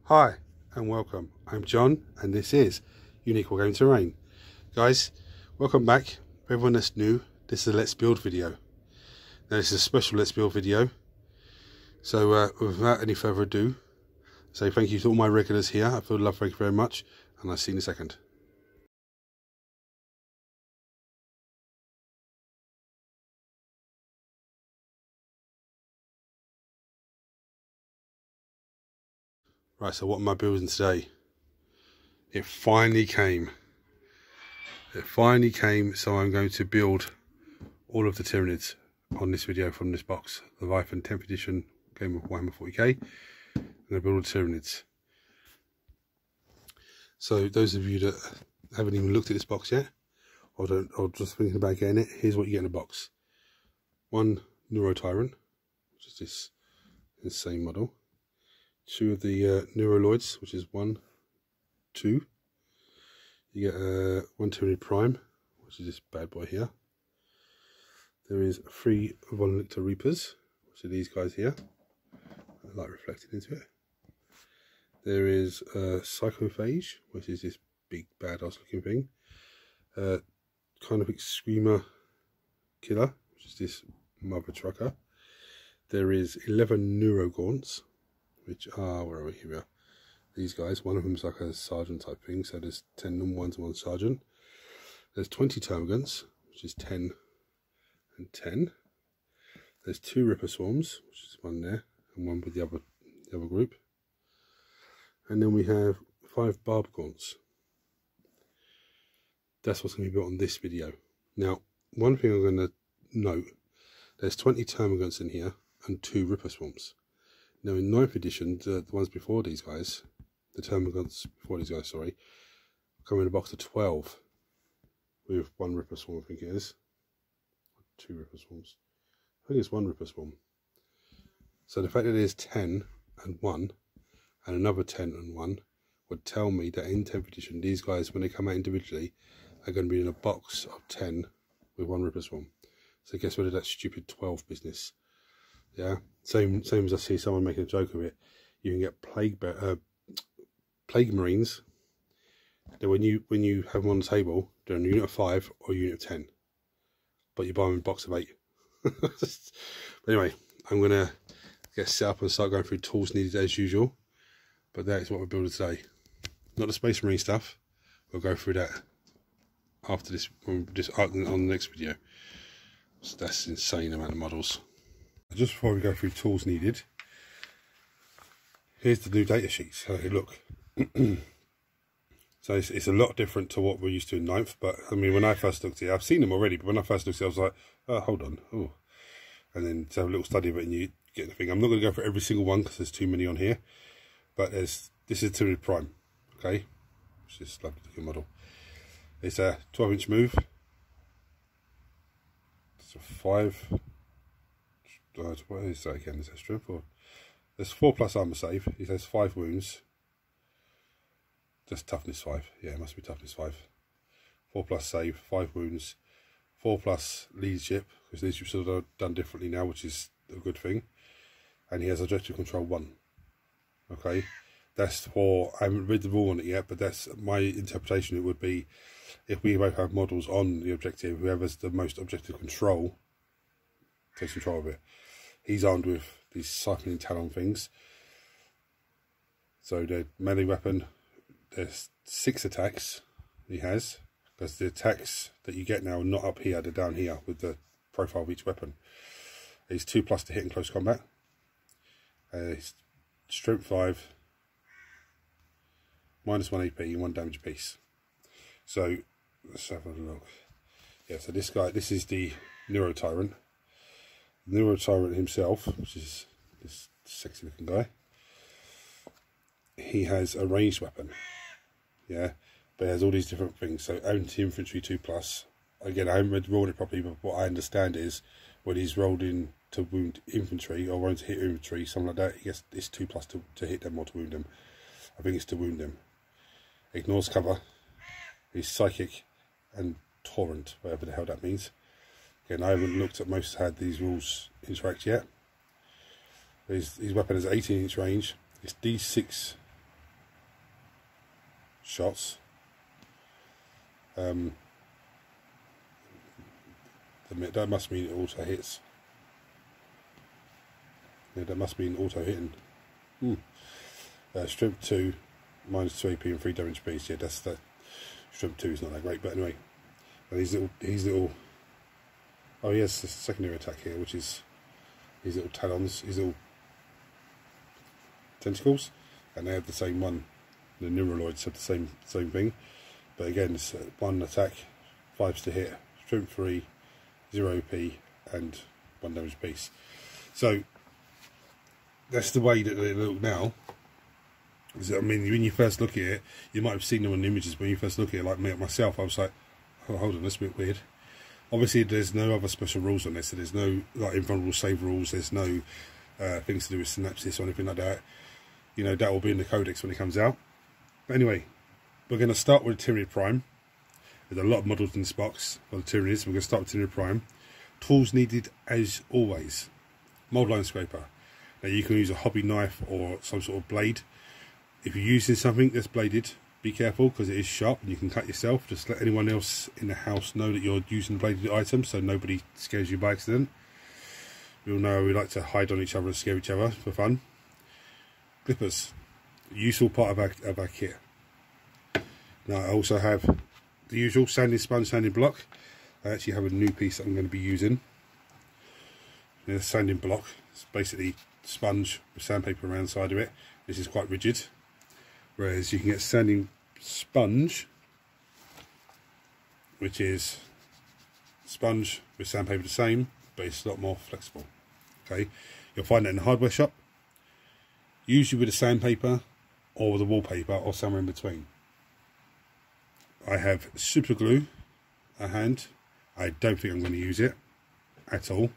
Hi and welcome. I'm John and this is Unique Wargaming Terrain. Guys, welcome back. For everyone that's new, this is a Let's Build video. Now this is a special Let's Build video. So without any further ado, say thank you to all my regulars here. I feel love, thank you very much, and I'll see you in a second. Right, so what am I building today? It finally came. It finally came, so I'm going to build all of the Tyranids on this video from this box. The Leviathan 10th edition game of Warhammer 40k. I'm going to build all the Tyranids. So those of you that haven't even looked at this box yet, or just thinking about getting it, here's what you get in a box. One Tyrant, which is this insane model. Two of the Neuroloids, which is 1, 2. You get one Tyranid Prime, which is this bad boy here. There is 3 Volunteer Reapers, which are these guys here. Light reflected into it. There is Psychophage, which is this big badass looking thing. Kind of Screamer Killer, which is this mother trucker. There is 11 Neurogaunts, which are, where are we? Here we are. These guys, one of them is like a sergeant type thing, so there's 10 normal ones and 1 sergeant. There's 20 Termagants, which is 10 and 10. There's 2 Ripper Swarms, which is 1 there, and 1 with the other group. And then we have 5 Barb Gaunts. That's what's going to be built on this video. Now, one thing I'm going to note, there's 20 Termagants in here and 2 Ripper Swarms. Now in 9th edition, the ones before these guys, the Termagants before these guys, sorry, come in a box of 12 with 1 Ripper Swarm, I think it is. 2 Ripper Swarms. I think it's 1 Ripper Swarm. So the fact that there's 10 and 1 and another 10 and 1 would tell me that in 10th edition, these guys, when they come out individually, are going to be in a box of 10 with 1 Ripper Swarm. So guess rid of that stupid 12 business. Yeah, same as I see someone making a joke of it. You can get plague marines. Then when you have them on the table, they're in a unit of 5 or a unit of 10, but you buy them in a box of 8. But anyway, I'm gonna get set up and start going through tools needed as usual. But that is what we're building today. Not the Space Marine stuff. We'll go through that after this, on the next video. So that's an insane amount of models. Just before we go through tools needed, here's the new data sheet. So look, so it's a lot different to what we're used to in 9th. But I mean, when I first looked at it, I've seen them already, but when I first looked at it, I was like, oh, hold on, oh, and then to have a little study of it, and you get the thing. I'm not going to go for every single one because there's too many on here. But this is Tyranid Prime, okay, which is a lovely looking model. It's a 12-inch move. It's a 5. What is that again? Is that strength? Or there's 4+ armor save. He says 5 wounds. Just toughness 5. Yeah, it must be toughness 5. 4+ save, 5 wounds, 4+ leadership, because leadership's sort of done differently now, which is a good thing. And he has objective control 1. Okay, that's for, I haven't read the rule on it yet, but that's my interpretation. It would be if we both have models on the objective, whoever's the most objective control takes control of it. He's armed with these siphoning talon things. So the melee weapon, there's 6 attacks he has, because the attacks that you get now are not up here, they're down here with the profile of each weapon. He's 2+ to hit in close combat. He's strength 5, -1 AP, 1 damage apiece. So let's have a look. Yeah, so this guy, this is the Tyrant himself, which is this sexy looking guy. He has a ranged weapon, yeah, but it has all these different things. So anti-infantry 2+. Again, I haven't read the rule on it properly, but what I understand is when he's rolled in to wound infantry or rolled to hit infantry, something like that, he gets this 2+ to hit them or to wound them. I think it's to wound them. Ignores cover. He's psychic and torrent, whatever the hell that means. Again, I haven't looked at most how these rules interact yet. His weapon has 18-inch range. It's D6 shots. That must mean it auto hits. Yeah, that must mean auto hitting. Strength 2, minus 2 AP and 3 damage piece. Yeah, that's the strength 2 is not that great, but anyway. And these little. Oh, he has a secondary attack here, which is these little talons, these little tentacles, and they have the same one. The neuraloids have the same thing, but again, it's 1 attack, 5s to hit, strength 3, 0 AP, and 1 damage piece. So that's the way that they look now. I mean, when you first look at it, you might have seen them on the images. When you first look at it, like me myself, I was like, oh, hold on, that's a bit weird. Obviously, there's no other special rules on this, so there's no like invulnerable save rules. There's no things to do with synapses or anything like that. You know, that will be in the codex when it comes out. But anyway, we're going to start with Tyranid Prime. There's a lot of models in this box for the Tyranids. We're going to start with Tyranid Prime. Tools needed as always. Mold line scraper. Now you can use a hobby knife or some sort of blade. If you're using something that's bladed, be careful because it is sharp and you can cut yourself. Just let anyone else in the house know that you're using a bladed item so nobody scares you by accident. We all know we like to hide on each other and scare each other for fun. Clippers, a useful part of our kit. Now I also have the usual sanding sponge, sanding block. I actually have a new piece that I'm going to be using. The sanding block, it's basically sponge with sandpaper around the side of it. This is quite rigid. Whereas you can get sanding sponge, which is sponge with sandpaper the same, but it's a lot more flexible. Okay, you'll find it in the hardware shop, usually with a sandpaper or with a wallpaper or somewhere in between. I have super glue at hand. I don't think I'm going to use it at all.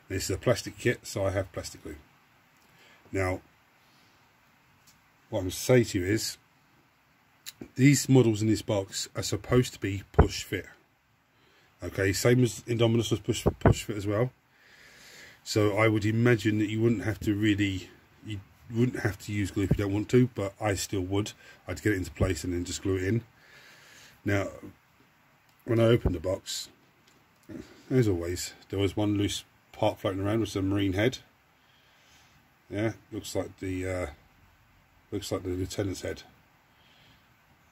This is a plastic kit, so I have plastic glue. Now, what I'm going to say to you is, these models in this box are supposed to be push fit. Okay, same as Indominus was push fit as well. So I would imagine that you wouldn't have to use glue if you don't want to, but I still would. I'd get it into place and then just glue it in. Now, when I opened the box, as always, there was one loose part floating around, which is a marine head. Yeah, looks like the lieutenant's head.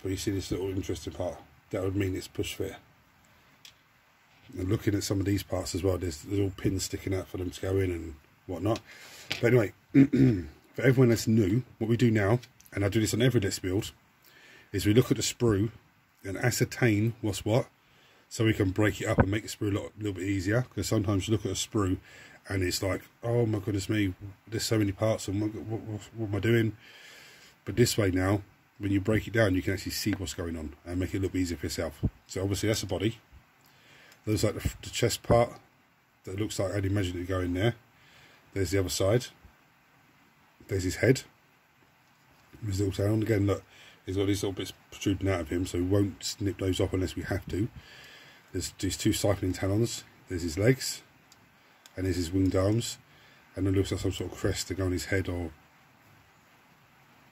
But you see this little interesting part, that would mean it's push fit. And looking at some of these parts as well, there's little pins sticking out for them to go in and whatnot. But anyway, for everyone that's new, what we do now, and I do this on every desk build, is we look at the sprue and ascertain what's what, so we can break it up and make the sprue a little bit easier. Because sometimes you look at a sprue and it's like, oh my goodness me, there's so many parts and what am I doing? But this way now, when you break it down, you can actually see what's going on and make it look easier for yourself. So obviously that's the body. There's like the chest part that looks like I'd imagine it go in there. There's the other side. There's his head. His little tail. And again, look, he's got these little bits protruding out of him, so we won't snip those off unless we have to. There's these 2 siphoning talons. There's his legs. And there's his winged arms. And it looks like some sort of crest to go on his head or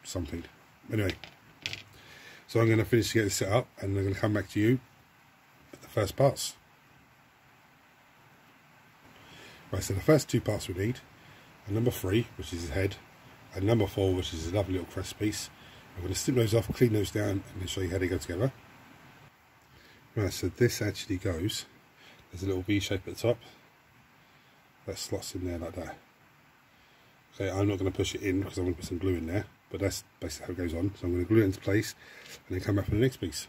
something. Anyway, so I'm going to finish to get this set up and I'm going to come back to you at the first parts. Right, so the first 2 parts we need are number 3, which is his head, and number 4, which is a lovely little crest piece. I'm going to snip those off, clean those down, and then show you how they go together. Right, so this actually goes, there's a little V shape at the top, that slots in there like that. Okay, I'm not going to push it in because I'm going to put some glue in there, but that's basically how it goes on. So I'm going to glue it into place and then come back for the next piece.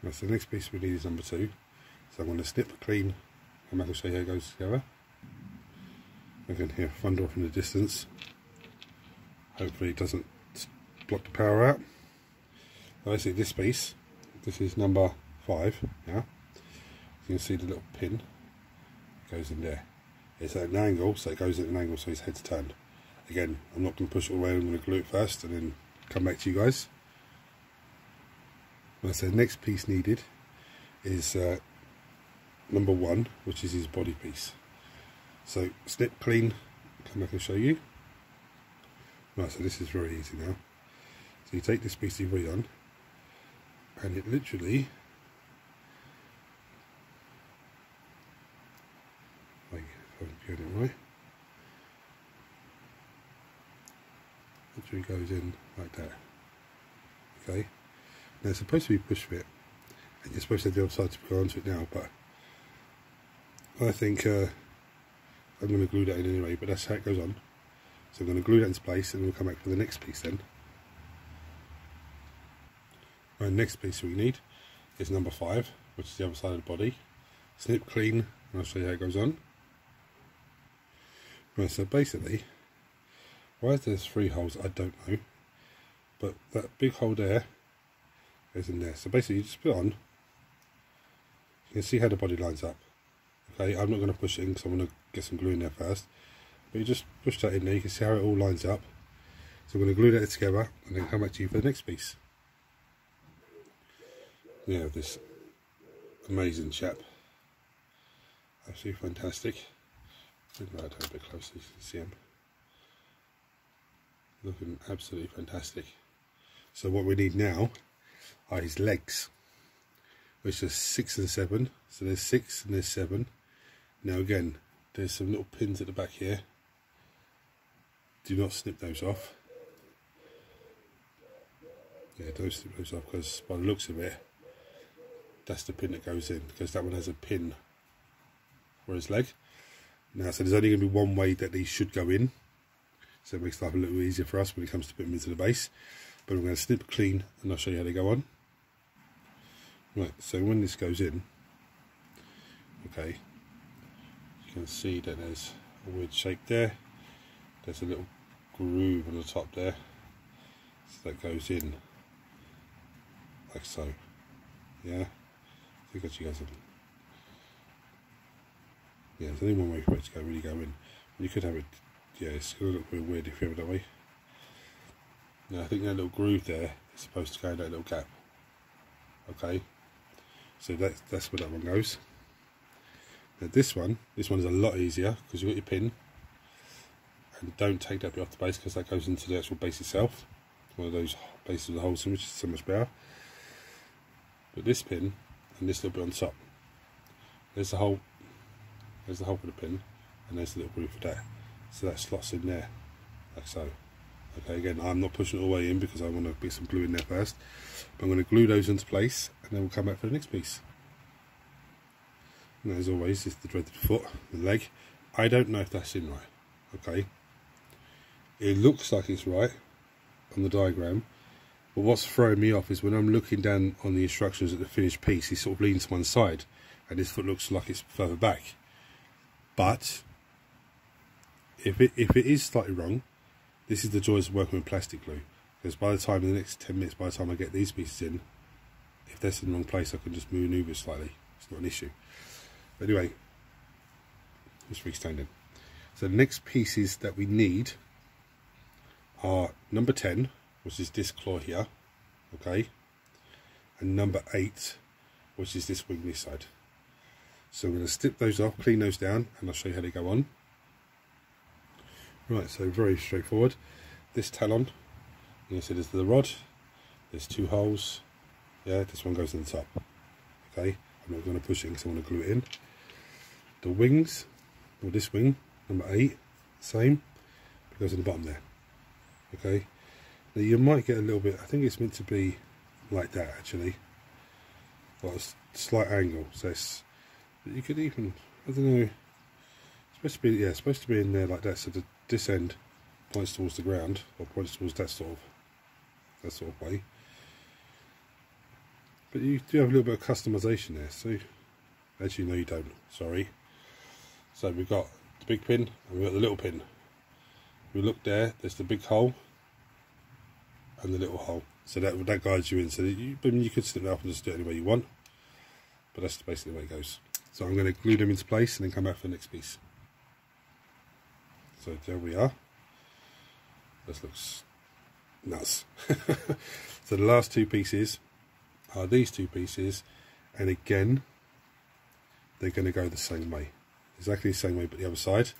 Right, so the next piece we need is number 2. So I'm going to snip, clean, and I'll show you how it goes together. I can hear thunder off in the distance. Hopefully it doesn't block the power out. Basically this piece, this is number 5. Yeah, you can see the little pin goes in there. It's at an angle, so it goes at an angle so his head's turned. Again, I'm not going to push it all the way, I'm going to glue it first and then come back to you guys. Well, so the next piece needed is number 1, which is his body piece. So snip, clean, come back and show you. Right, so this is very easy now. So So you take this piece you've already done, and it literally, like, if I'm doing it right, literally goes in like that. Okay, now it's supposed to be push fit, and you're supposed to have the other side to go onto it now, but I think I'm going to glue that in anyway, but that's how it goes on. So I'm going to glue that into place, and we'll come back for the next piece then. Right, next piece we need is number 5, which is the other side of the body. Snip clean, and I'll show you how it goes on. Right, so basically, why there's 3 holes, I don't know, but that big hole there goes in there. So basically, you just put it on. You can see how the body lines up. Okay, I'm not going to push it in because I want to get some glue in there first. But you just push that in there, you can see how it all lines up. So I'm going to glue that together and then come back to you for the next piece. We have this amazing chap. Absolutely fantastic. Bring that down a bit closer so you can see him. Looking absolutely fantastic. So what we need now are his legs, which are 6 and 7. So there's 6 and there's 7. Now again, there's some little pins at the back here. Do not snip those off. Yeah, don't snip those off, because by the looks of it, that's the pin that goes in, because that one has a pin for his leg. Now, so there's only going to be one way that these should go in, so it makes life a little easier for us when it comes to putting them into the base. But I'm going to snip clean, and I'll show you how they go on. Right, so when this goes in, okay, you can see that there's a weird shape there. There's a little groove on the top there, so that goes in like so. Yeah, I think actually goes in. Yeah, there's only one way for it to really go in. You could have it, yeah, it's going to look really weird if you have it that way. Now I think that little groove there is supposed to go in that little gap. Okay, so that's where that one goes. Now this one is a lot easier, because you've got your pin. And don't take that bit off the base, because that goes into the actual base itself. One of those bases with the holes in, which is so much better. But this pin and this little bit on top, there's the hole. There's the hole for the pin, and there's the little groove for that. So that slots in there, like so. Okay, again, I'm not pushing it all the way in because I want to put some glue in there first. But I'm going to glue those into place, and then we'll come back for the next piece. And as always, it's the dreaded foot, the leg. I don't know if that's in right. Okay. It looks like it's right on the diagram, but what's throwing me off is when I'm looking down on the instructions at the finished piece, he sort of leans to one side, and his foot looks like it's further back. But if it is slightly wrong, this is the joys of working with plastic glue, because by the time in the next 10 minutes, by the time I get these pieces in, if that's in the wrong place, I can just maneuver it slightly. It's not an issue. But anyway, just freestanding. So the next pieces that we need are number 10, which is this claw here, okay, and number 8, which is this wing this side. So I'm going to snip those off, clean those down, and I'll show you how they go on. Right, so very straightforward. This talon, you can see there's the rod, there's 2 holes, yeah, this one goes in the top, okay, I'm not going to push it because I want to glue it in. The wings, or this wing, number 8, same, it goes in the bottom there, okay. Now you might get a little bit, I think it's meant to be like that actually, but a slight angle, so it's, you could even, I don't know, it's supposed to be, yeah, it's supposed to be in there like that, so this end points towards the ground, or points towards that sort of way. But you do have a little bit of customization there, so actually no you don't, sorry. So we've got the big pin and we've got the little pin. We look there, there's the big hole and the little hole, so that guides you in. So you could snip that up and just do it any way you want, but that's basically the way it goes. So I'm going to glue them into place and then come back for the next piece. So there we are. This looks nuts. So the last 2 pieces are these 2 pieces, and again they're going to go the same way, exactly the same way but the other side.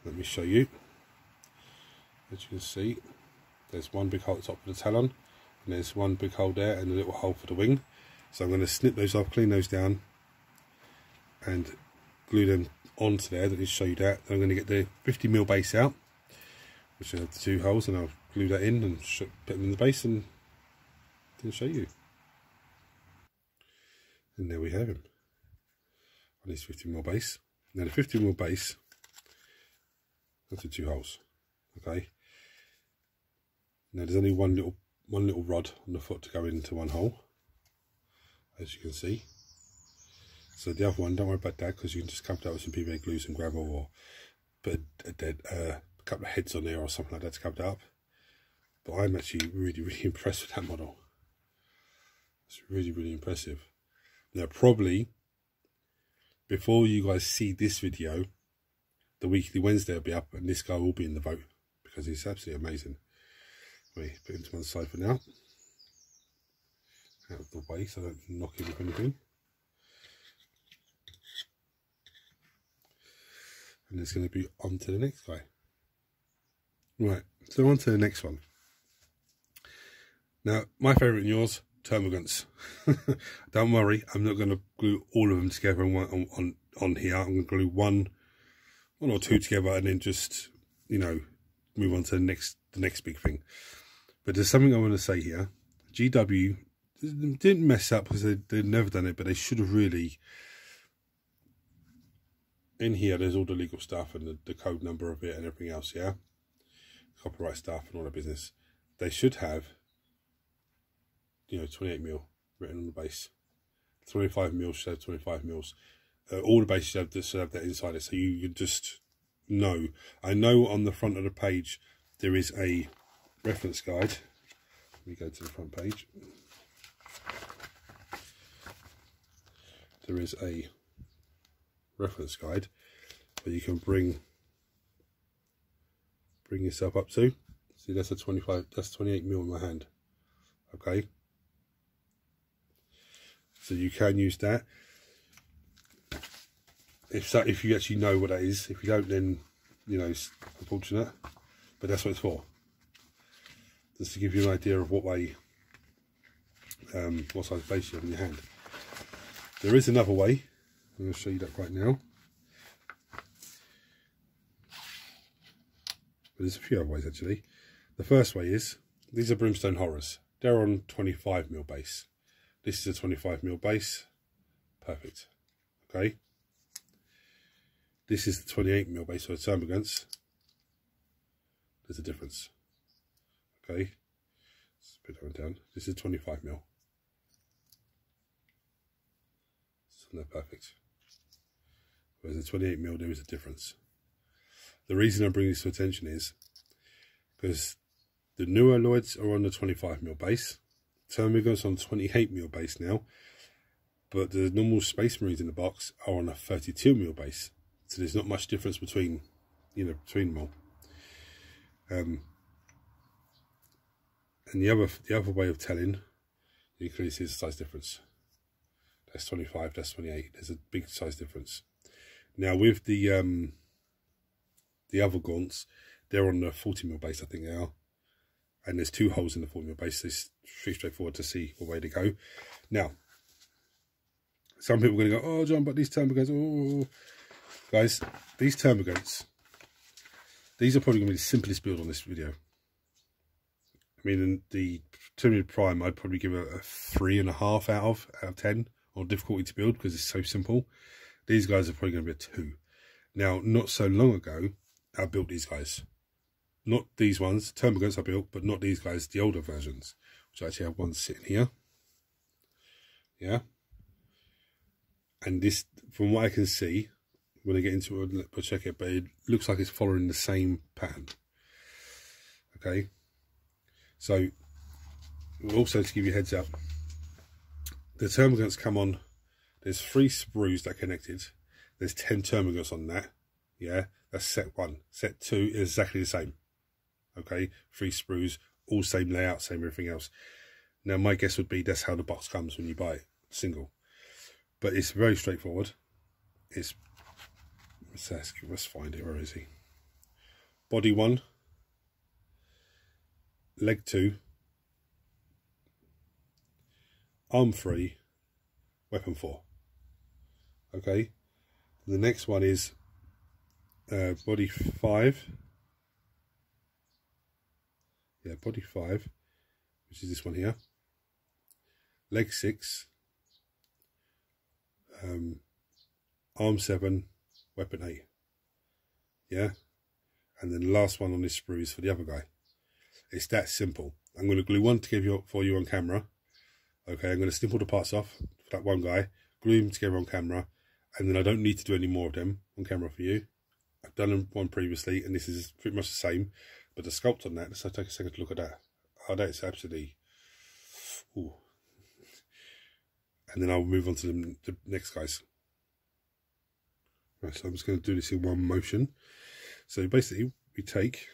Let me show you. As you can see, there's one big hole at the top of the talon and there's one big hole there and a little hole for the wing. So I'm going to snip those off, clean those down, and glue them onto there. Let me show you that. Then I'm going to get the 50mm base out, which are the two holes, and I'll glue that in and put them in the base and then show you. And there we have him on his 50mm base. Now the 50mm base, that's the two holes. Okay. Now there's only one little rod on the foot to go into one hole, as you can see. So the other one, don't worry about that, because you can just cover that with some PVA glue, some gravel, or put a couple of heads on there or something like that to cover that up. But I'm actually really impressed with that model. It's really impressive. Now probably before you guys see this video, the Weekly Wednesday will be up and this guy will be in the boat, because he's absolutely amazing. Let me put him to one side for now, out of the way so I don't knock him with anything. And it's going to be on to the next guy. Right, so on to the next one. Now, my favourite and yours, termagants. Don't worry, I'm not going to glue all of them together on here. I'm going to glue one or two together and then just, you know, move on to the next big thing. But there's something I want to say here. GW didn't mess up because they've never done it, but they should have really. In here, there's all the legal stuff and the code number of it and everything else, yeah? Copyright stuff and all that business. They should have, you know, 28mm written on the base. 25mm should have 25mm. All the bases should have that inside it, so you can just know. I know on the front of the page there is a reference guide. Let me go to the front page. There is a reference guide that you can bring yourself up to. See, that's a 28mm in my hand. Okay, so you can use that if you actually know what that is. If you don't, then you know it's unfortunate, but that's what it's for, just to give you an idea of what way what size base you have in your hand. There is another way. I'm going to show you that right now. But there's a few other ways actually. The first way is, these are Brimstone Horrors. They're on 25mm base. This is a 25mm base. Perfect. Okay. This is the 28mm base for the termagants. There's a difference. Okay. Let's put that one down. This is 25mm. So they're perfect. Whereas the 28mm, there is a difference. The reason I bring this to attention is because the new alloys are on the 25mm base. Termagants on 28mm base now, but the normal Space Marines in the box are on a 32mm base. So there's not much difference between, you know, between them all. And the other way of telling, you can clearly see the size difference. That's 25, that's 28. There's a big size difference. Now with the other gaunts, they're on the 40mm base, I think they are. And there's two holes in the 40mm base. So it's pretty straightforward to see what way to go. Now, some people are going to go, oh, John, but these termagants, oh. Guys, these termagants, these are probably going to be the simplest build on this video. I mean, the Tyranid Prime, I'd probably give it a 3.5 out of 10 on difficulty to build because it's so simple. These guys are probably going to be a 2. Now, not so long ago, I built these guys. Not these ones, termagants I built, but not these guys, the older versions, which I actually have one sitting here. Yeah. And this, from what I can see, when I get into it, I'll check it, but it looks like it's following the same pattern. Okay. So, also to give you a heads up, the termagants come on, there's 3 sprues that are connected. There's 10 termagants on that. Yeah, that's set 1. Set 2 is exactly the same. Okay, 3 sprues, all same layout, same everything else. Now, my guess would be that's how the box comes when you buy it, single. But it's very straightforward. It's, let's find it, where is he? Body 1, leg 2, arm 3, weapon 4. Okay, the next one is body 5. Yeah, body 5, which is this one here. Leg 6, arm 7, weapon 8. Yeah, and then the last one on this sprue is for the other guy. It's that simple. I'm going to glue one together for you on camera. Okay, I'm going to snip all the parts off for that one guy, glue them together on camera, and then I don't need to do any more of them on camera for you. I've done one previously, and this is pretty much the same, but the sculpt on that, let's take a second to look at that. Oh, that is absolutely... Ooh. And then I'll move on to the next guys. Right, so I'm just going to do this in one motion. So basically, we take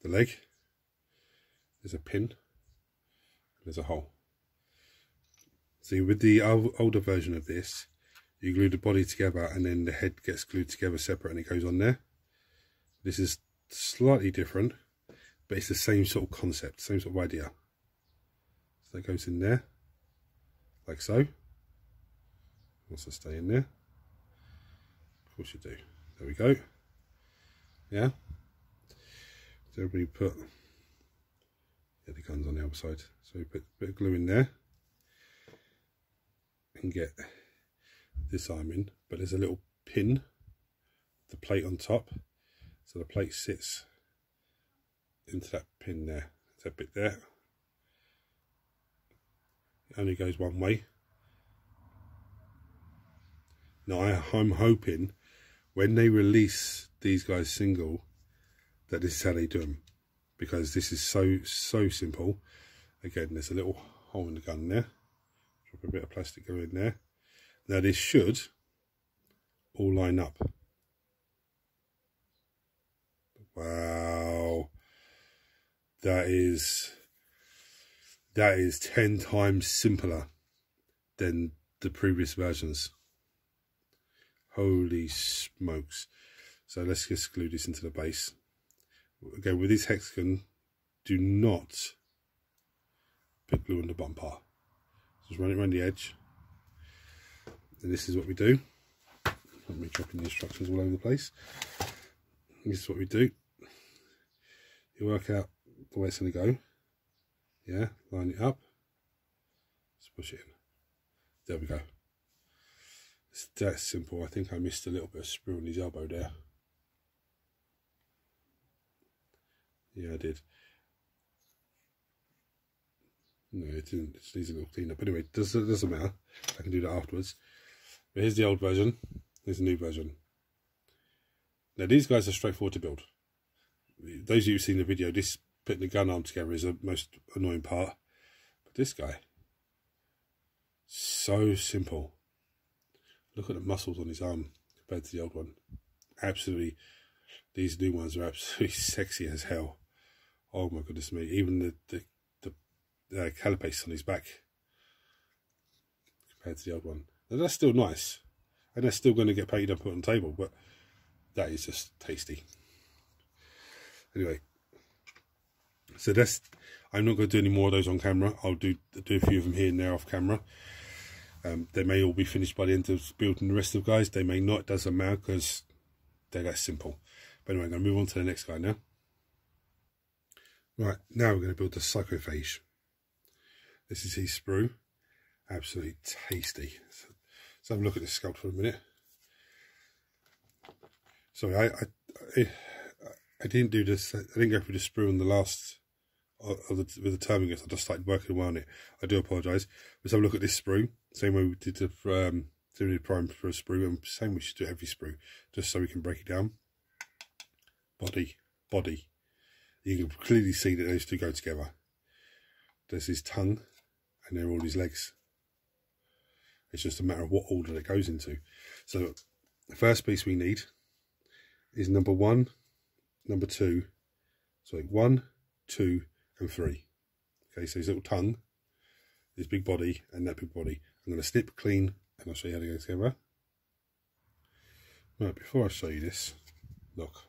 the leg, there's a pin, there's a hole. See, with the older version of this, you glue the body together and then the head gets glued together separate and it goes on there. This is slightly different, but it's the same sort of concept, same sort of idea. So that goes in there, like so. Also stay in there. Of course you do. There we go. Yeah. So everybody put the guns on the other side. So we put a bit of glue in there and get this arm in, but there's a little pin, the plate on top, so the plate sits into that pin there. That bit there. It only goes one way. Now I'm hoping when they release these guys single that this is how they do them, because this is so simple. Again, there's a little hole in the gun there. Drop a bit of plastic glue in there. Now this should all line up. Wow, that is 10 times simpler than the previous versions. Holy smokes. So let's just glue this into the base. Again, with this hexagon, do not put glue on the bottom part. Just run it around the edge. And this is what we do. Let me dropping the instructions all over the place. This is what we do. You work out the way it's going to go. Yeah, line it up. Just push it in. There we go. It's that simple. I think I missed a little bit of sprue on his elbow there. Yeah, I did. No, it didn't. It just needs a little clean up. Anyway, it doesn't matter. I can do that afterwards. But here's the old version. Here's the new version. Now, these guys are straightforward to build. Those of you who've seen the video, this putting the gun arm together is the most annoying part. But this guy, so simple. Look at the muscles on his arm compared to the old one. Absolutely, these new ones are absolutely sexy as hell. Oh my goodness me! Even the carapace on his back compared to the old one. Now that's still nice, and that's still going to get paid and put on the table. But that is just tasty. Anyway, so that's. I'm not going to do any more of those on camera. I'll do a few of them here and there off camera. They may all be finished by the end of building the rest of the guys. They may not. It doesn't matter because they're that simple. But anyway, I'm going to move on to the next guy now. Right, now we're going to build the Psychophage. This is his sprue. Absolutely tasty. So let's have a look at this sculpt for a minute. Sorry, I didn't do this. I didn't go through the sprue on the last with the terminus. I just started working away on it. I do apologise. Let's have a look at this sprue. Same way we did the prime for a sprue, and same we should do every sprue, just so we can break it down. Body. You can clearly see that those two go together. There's his tongue, and there are all his legs. It's just a matter of what order it goes into. So the first piece we need is number 1, number 2. So 1, 2, and 3. Okay, so his little tongue, his big body, and that big body. I'm going to snip clean, and I'll show you how they go together. Right, before I show you this, look.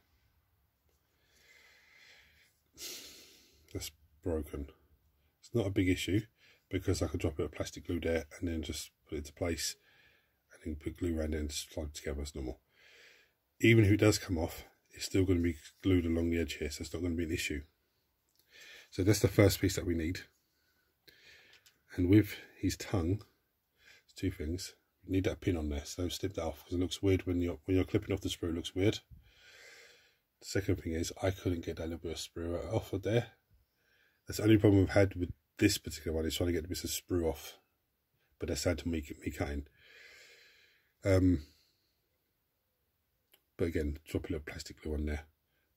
That's broken. It's not a big issue, because I could drop a bit of plastic glue there and then just put it into place and then put glue around it and slide it together as normal. Even if it does come off, it's still going to be glued along the edge here, so it's not going to be an issue. So that's the first piece that we need. And with his tongue, there's two things. You need that pin on there, so don't snip that off, because it looks weird when you're clipping off the sprue. It looks weird. The second thing is I couldn't get that little bit of sprue off of there. That's the only problem I've had with this particular one, is trying to get the bits of sprue off. But that's down to me cutting. But again, drop a little plastic glue on there.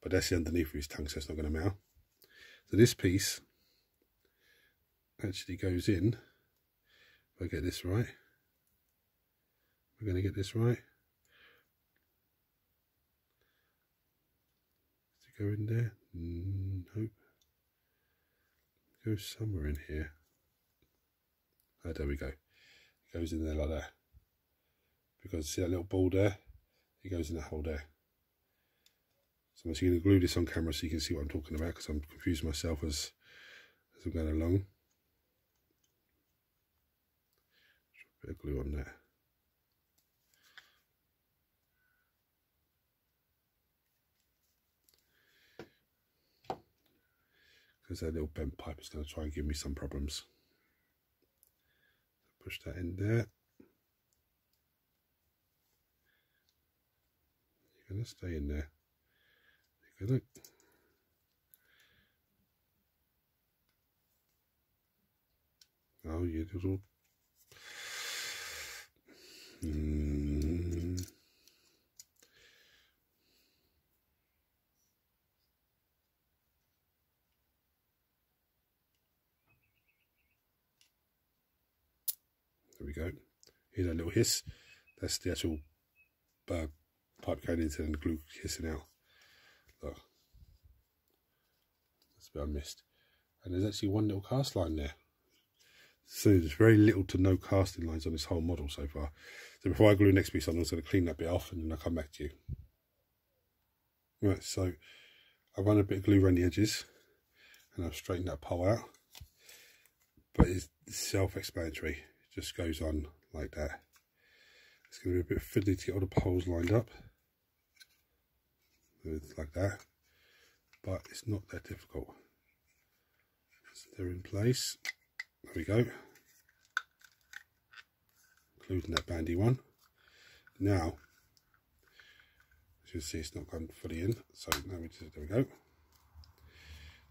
But that's the underneath of his tongue, so it's not going to matter. So this piece actually goes in. If I get this right, we're going to get this right. Does it go in there? Nope. It goes somewhere in here. Oh, there we go. It goes in there like that. Because see that little ball there? It goes in that hole there. So I'm actually going to glue this on camera so you can see what I'm talking about, because I'm confusing myself as I'm going along. Just a bit of glue on there. Because that little bent pipe is going to try and give me some problems. Push that in there. You're going to stay in there. You're going to... Oh, you little... There we go. Here's a little hiss. That's the actual pipe going into and the glue hissing out. Look. That's a bit I missed. And there's actually one little cast line there. So there's very little to no casting lines on this whole model so far. So before I glue the next piece on, I'm just going to clean that bit off and then I'll come back to you. Right, so I've run a bit of glue around the edges and I've straightened that pole out. But it's self-explanatory. It just goes on like that. It's going to be a bit fiddly to get all the poles lined up. Like that. But it's not that difficult. So they're in place. There we go. Including that bandy one. Now, as you can see, it's not gone fully in. So now there we go.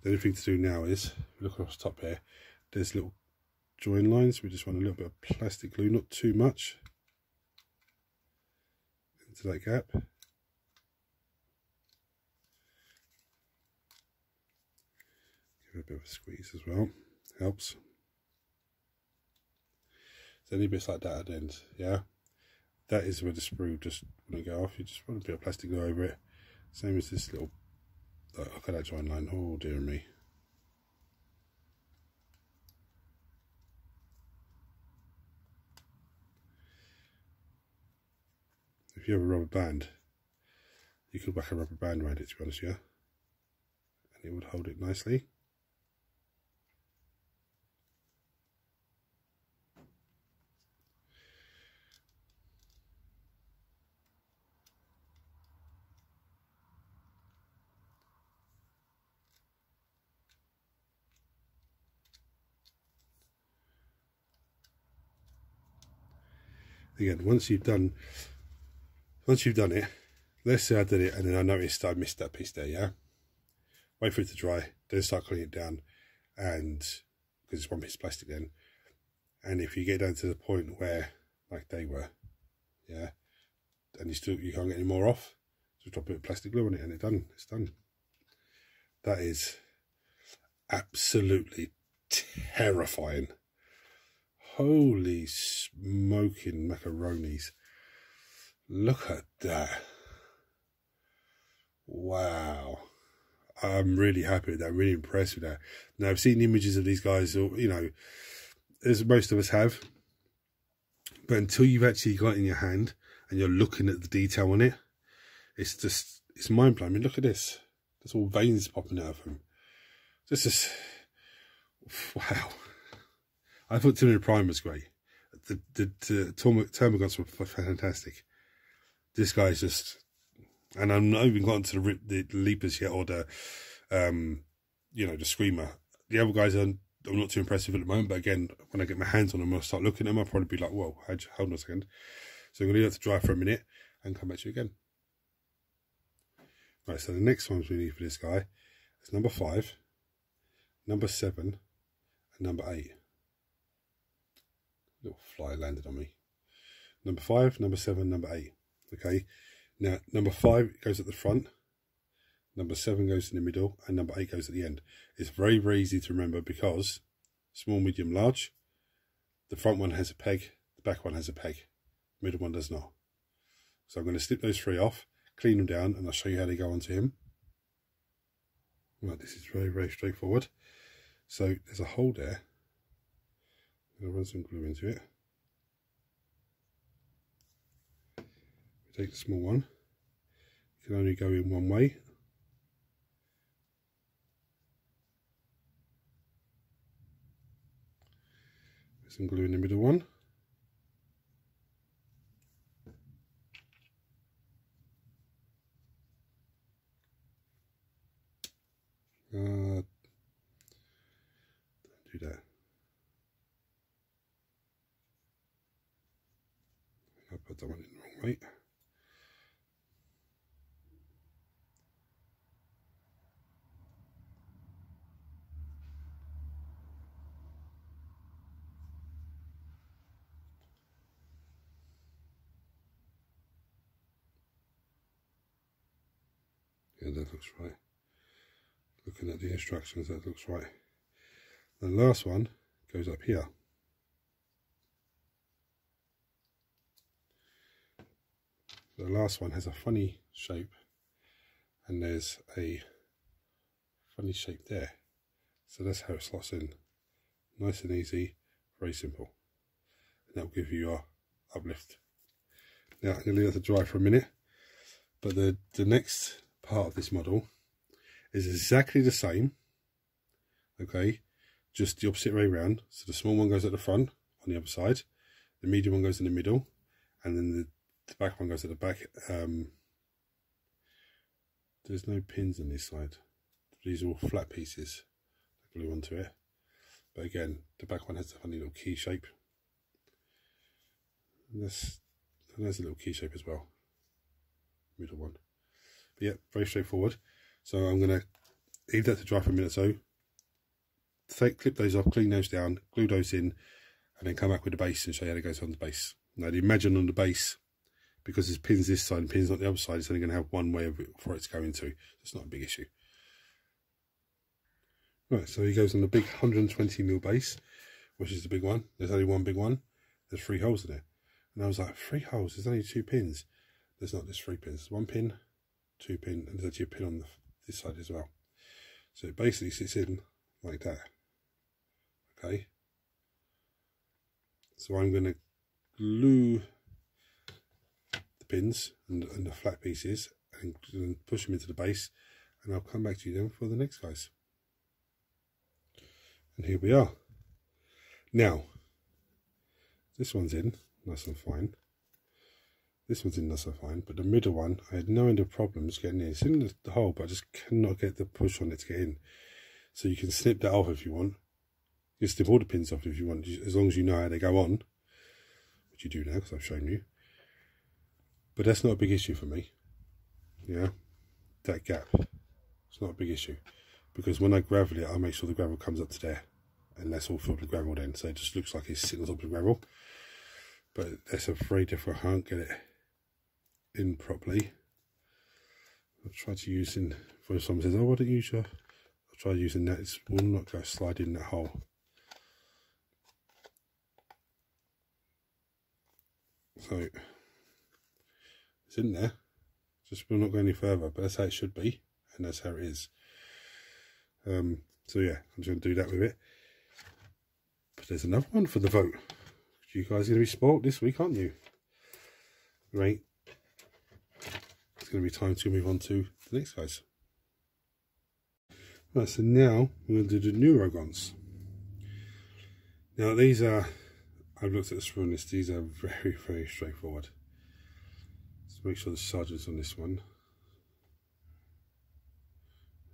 The only thing to do now is, look across the top here, there's little join lines. We just want a little bit of plastic glue, not too much, into that gap. Give it a bit of a squeeze as well, helps. So any bits like that at the end, yeah, that is where the sprue just want to go off. You just want a bit of plastic glue over it. Same as this little, look at that join line, oh dear me. If you have a rubber band, you could whack a rubber band around it, to be honest with you, and it would hold it nicely. Again, once you've done it, let's say I did it and then I noticed I missed that piece there, yeah? Wait for it to dry, then start cleaning it down, and because it's one piece of plastic then. And if you get down to the point where, like they were, yeah, and you can't get any more off, just drop a bit of plastic glue on it and it's done. That is absolutely terrifying. Holy smoking macaronis. Look at that. Wow. I'm really happy with that, really impressed with that. Now, I've seen images of these guys, you know, as most of us have. But until you've actually got it in your hand and you're looking at the detail on it, it's mind-blowing. I mean, look at this. There's all veins popping out of them. This is, wow. I thought Tyranid Prime was great. The Termagants were fantastic. This guy's just, and I'm not even gotten to the Leapers yet, or the, you know, the Screamer. The other guys I'm not too impressive at the moment, but again, when I get my hands on them, I'll start looking at them. I'll probably be like, whoa, hold on a second. So I'm going to leave that to dry for a minute and come back to you again. Right, so the next ones we need for this guy is number 5, number 7, and number 8. Little fly landed on me. Number 5, number 7, number 8. Okay, now number 5 goes at the front, number 7 goes in the middle, and number 8 goes at the end. It's very, very easy to remember because small, medium, large. The front one has a peg, the back one has a peg, the middle one does not. So I'm going to snip those 3 off, clean them down, and I'll show you how they go onto him. Right, this is very, very straightforward. So there's a hole there. I'm going to run some glue into it. Take the small one. It can only go in one way. Put some glue in the middle one. Don't do that. I put that one in the wrong way. Yeah, that looks right. Looking at the instructions, that looks right. The last one goes up here. The last one has a funny shape, and there's a funny shape there. So that's how it slots in. Nice and easy, very simple. And that will give you your uplift. Now I'm going to leave that to dry for a minute. But the next part of this model is exactly the same. Okay, just the opposite way around. So the small one goes at the front on the other side, the medium one goes in the middle, and then the back one goes at the back. There's no pins on this side. These are all flat pieces that glue onto it. But again, the back one has a funny little key shape. And there's a little key shape as well. Middle one. But yeah, very straightforward. So I'm going to leave that to dry for a minute or so. Clip those off, clean those down, glue those in, and then come back with the base and show you how it goes on the base. Now, imagine on the base, because there's pins this side and pins on the other side, it's only going to have one way of it for it to go into. It's not a big issue. Right, so he goes on the big 120mm base, which is the big one. There's only one big one. There's 3 holes in it. And I was like, 3 holes? There's only 2 pins. There's not, there's 3 pins. There's 1 pin, 2 pin, and there's actually a pin on this side as well. So it basically sits in like that. Okay. So I'm going to glue the pins and the flat pieces and push them into the base, and I'll come back to you then for the next guys. And here we are. Now, this one's in nice and fine. This one's in nice and fine, but the middle one, I had no end of problems getting in. It's in the hole, but I just cannot get the push on it to get in. So you can snip that off if you want. You can snip all the pins off if you want, as long as you know how they go on, which you do now because I've shown you. But that's not a big issue for me. Yeah, that gap, it's not a big issue, because when I gravel it, I make sure the gravel comes up to there, and that's all filled with gravel then, so it just looks like it's sitting on top of the gravel. But that's a very difficult. I can't get it in properly. I've tried to use in, for someone says, oh, why don't you use your, I've tried using that, it will not go slide in that hole. So it's in there, just will not go any further, but that's how it should be, and that's how it is. So yeah, I'm just going to do that with it. But there's another one for the vote. You guys are going to be spoilt this week, aren't you? Right. It's going to be time to move on to the next guys. Right, so now we're going to do the Neurogons. Now these are, I've looked at the sprue on this, these are very, very straightforward. Let's make sure the sergeant's on this one.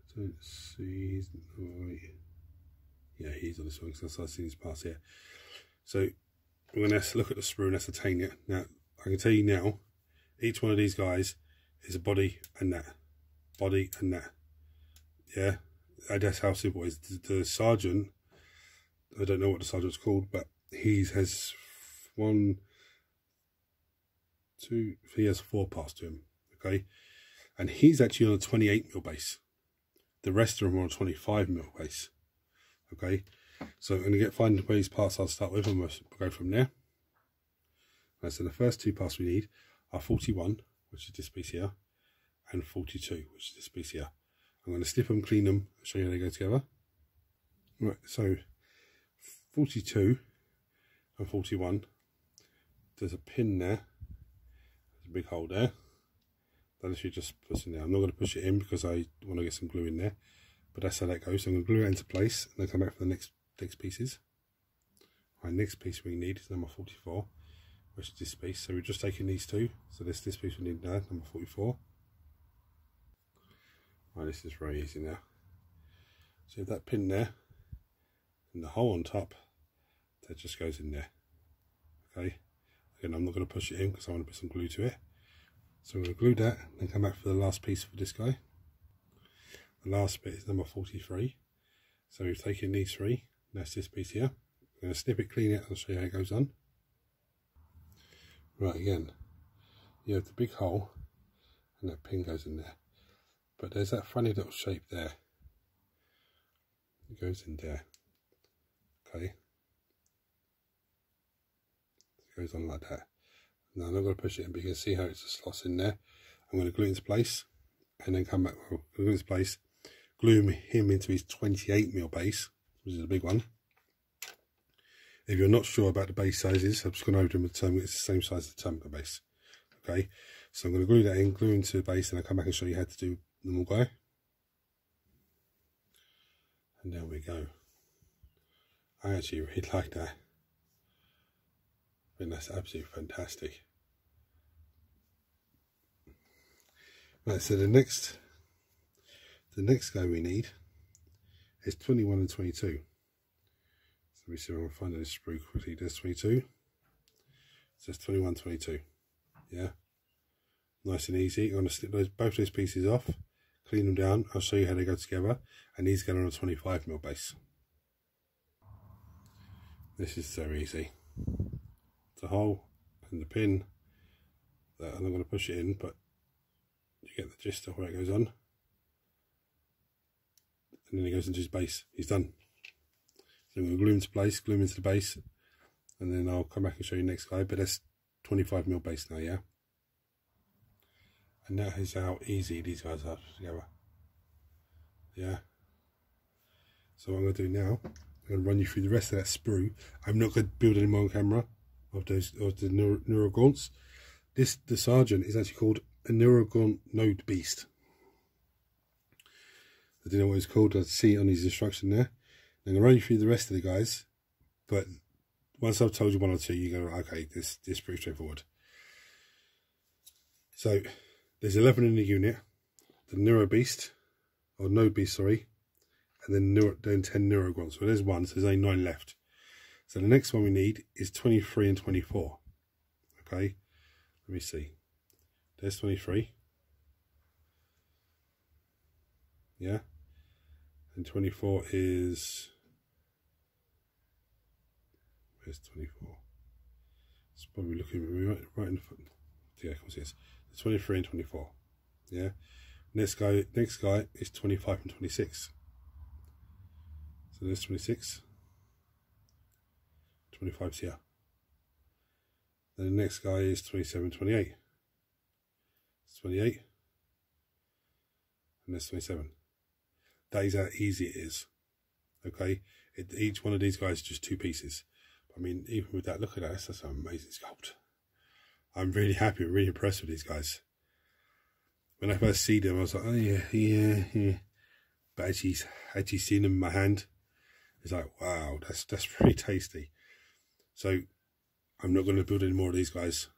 I don't see, oh, wait. Yeah, he's on this one because I've seen his parts here. So we're going to look at the sprue and ascertain it. Now, I can tell you now, each one of these guys is a body and that. Body and that. Yeah, that's how simple it is. The sergeant, I don't know what the sergeant's called, but he has he has 4 parts to him, okay? And he's actually on a 28mm base. The rest of them are on a 25mm base, okay? So I'm going to find where these parts I'll start with, and we'll go from there. Right, so the first 2 parts we need are 41, which is this piece here, and 42, which is this piece here. I'm going to snip them, clean them, show you how they go together. Right, so 42 and 41, there's a pin there, there's a big hole there. That literally just puts in there. I'm not going to push it in because I want to get some glue in there, but that's how that goes. So I'm going to glue it into place and then come back for the next pieces. Right, next piece we need is number 44, which is this piece. So we're just taking these 2. So this piece we need now, number 44. Right, this is very easy now. So you have that pin there, and the hole on top, that just goes in there. Okay, again, I'm not going to push it in because I want to put some glue to it. So I'm going to glue that, and then come back for the last piece for this guy. The last bit is number 43. So we've taken these 3, that's this piece here. I'm going to snip it, clean it, and I'll show you how it goes on. Right, again, you have the big hole, and that pin goes in there. But there's that funny little shape there. It goes in there. Okay. It goes on like that. Now I'm not going to push it in, but you can see how it just slots in there. I'm going to glue it into place, and then come back, glue it into place, glue him into his 28mm base, which is a big one. If you're not sure about the base sizes, I've just gone over them with the terminal. It's the same size as the terminal base. Okay, so I'm going to glue that in, glue into the base, and I'll come back and show you how to do the normal guy. And there we go. I actually really like that. I think that's absolutely fantastic. Right, so the next guy we need is 21 and 22. So let me see if I can find this sprue quickly. There's 22. So it's 21, 22. Yeah. Nice and easy. I'm going to snip both those pieces off, clean them down. I'll show you how they go together. And these go on a 25mm base. This is so easy. The hole and the pin. I'm not going to push it in, but you get the gist of where it goes on. And then it goes into his base. He's done. So I'm going to glue him into place, glue him into the base, and then I'll come back and show you the next guy. But that's 25mm base now, yeah. And that is how easy these guys are together. Yeah. So what I'm going to do now, I'm going to run you through the rest of that sprue. I'm not going to build any more on camera of the neurogaunts. The sergeant is actually called a neurogaunt node beast. I don't know what it's called. I see it on his instruction there. I'm going to run you through the rest of the guys, but once I've told you 1 or 2, you go, okay, this is pretty straightforward. So there's 11 in the unit. The neuro beast, or node beast, sorry, and then 10 neurogaunts. So there's 1, so there's only 9 left. So the next one we need is 23 and 24. Okay, let me see. There's 23. Yeah. And 24 is... Where's 24? It's probably looking at me right in the front. Yeah, of course it is. 23 and 24. Yeah. Next guy is 25 and 26. So there's 26. 25's here. Then the next guy is 27, 28. It's 28. And there's 27. That is how easy it is. Okay. Each one of these guys is just 2 pieces. I mean, even with that, look at that. That's an amazing sculpt. I'm really happy, really impressed with these guys. When I first see them, I was like, oh yeah. But actually seeing them in my hand, It's like, wow, that's pretty tasty. So I'm not going to build any more of these guys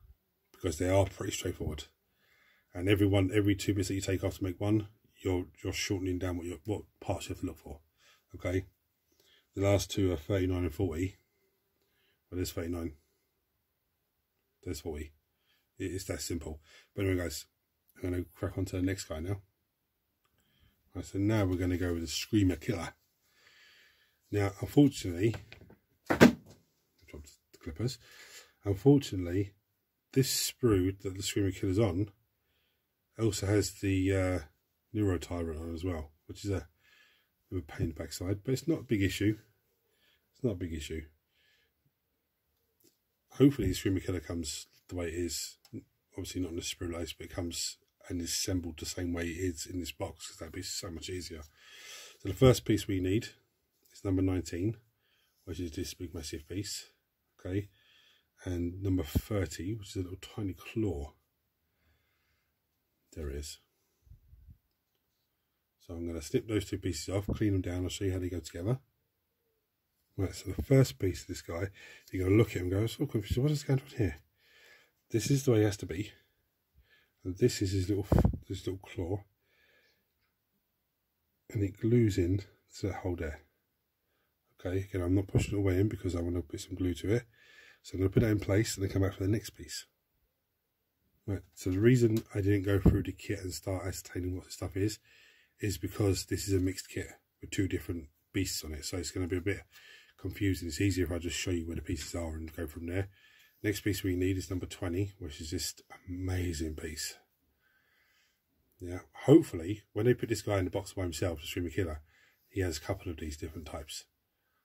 because they are pretty straightforward. And every 2 bits that you take off to make one, you're shortening down what parts you have to look for. Okay, the last two are 39 and 40. Well, there's 39. There's 40. It's that simple. But anyway, guys, I'm going to crack on to the next guy now. Right, so now we're going to go with the Screamer Killer. Now, unfortunately, dropped the clippers. Unfortunately, this sprue that the Screamer Killer's on also has the Neuro Tyrant on as well, which is a pain in the backside, but it's not a big issue. It's not a big issue. Hopefully the Screamer Killer comes the way it is. Obviously not in the sprue lace, but it comes and is assembled the same way it is in this box, because that'd be so much easier. So the first piece we need is number 19, which is this big massive piece. Okay. And number 30, which is a little tiny claw. There it is. So I'm going to snip those two pieces off, clean them down, I'll show you how they go together. Right, so the first piece of this guy, you're going to look at him and go, I'm so confused, what is going on here? This is the way it has to be. And this is his little claw. And it glues in to that hole there. Okay, again, I'm not pushing it away in because I want to put some glue to it. So I'm going to put that in place and then come back for the next piece. Right, so the reason I didn't go through the kit and start ascertaining what the stuff is because this is a mixed kit with 2 different beasts on it. So it's going to be a bit confusing. It's easier if I just show you where the pieces are and go from there. Next piece we need is number 20, which is just amazing piece. Yeah, hopefully when they put this guy in the box by himself, the Screamer Killer, he has a couple of these different types,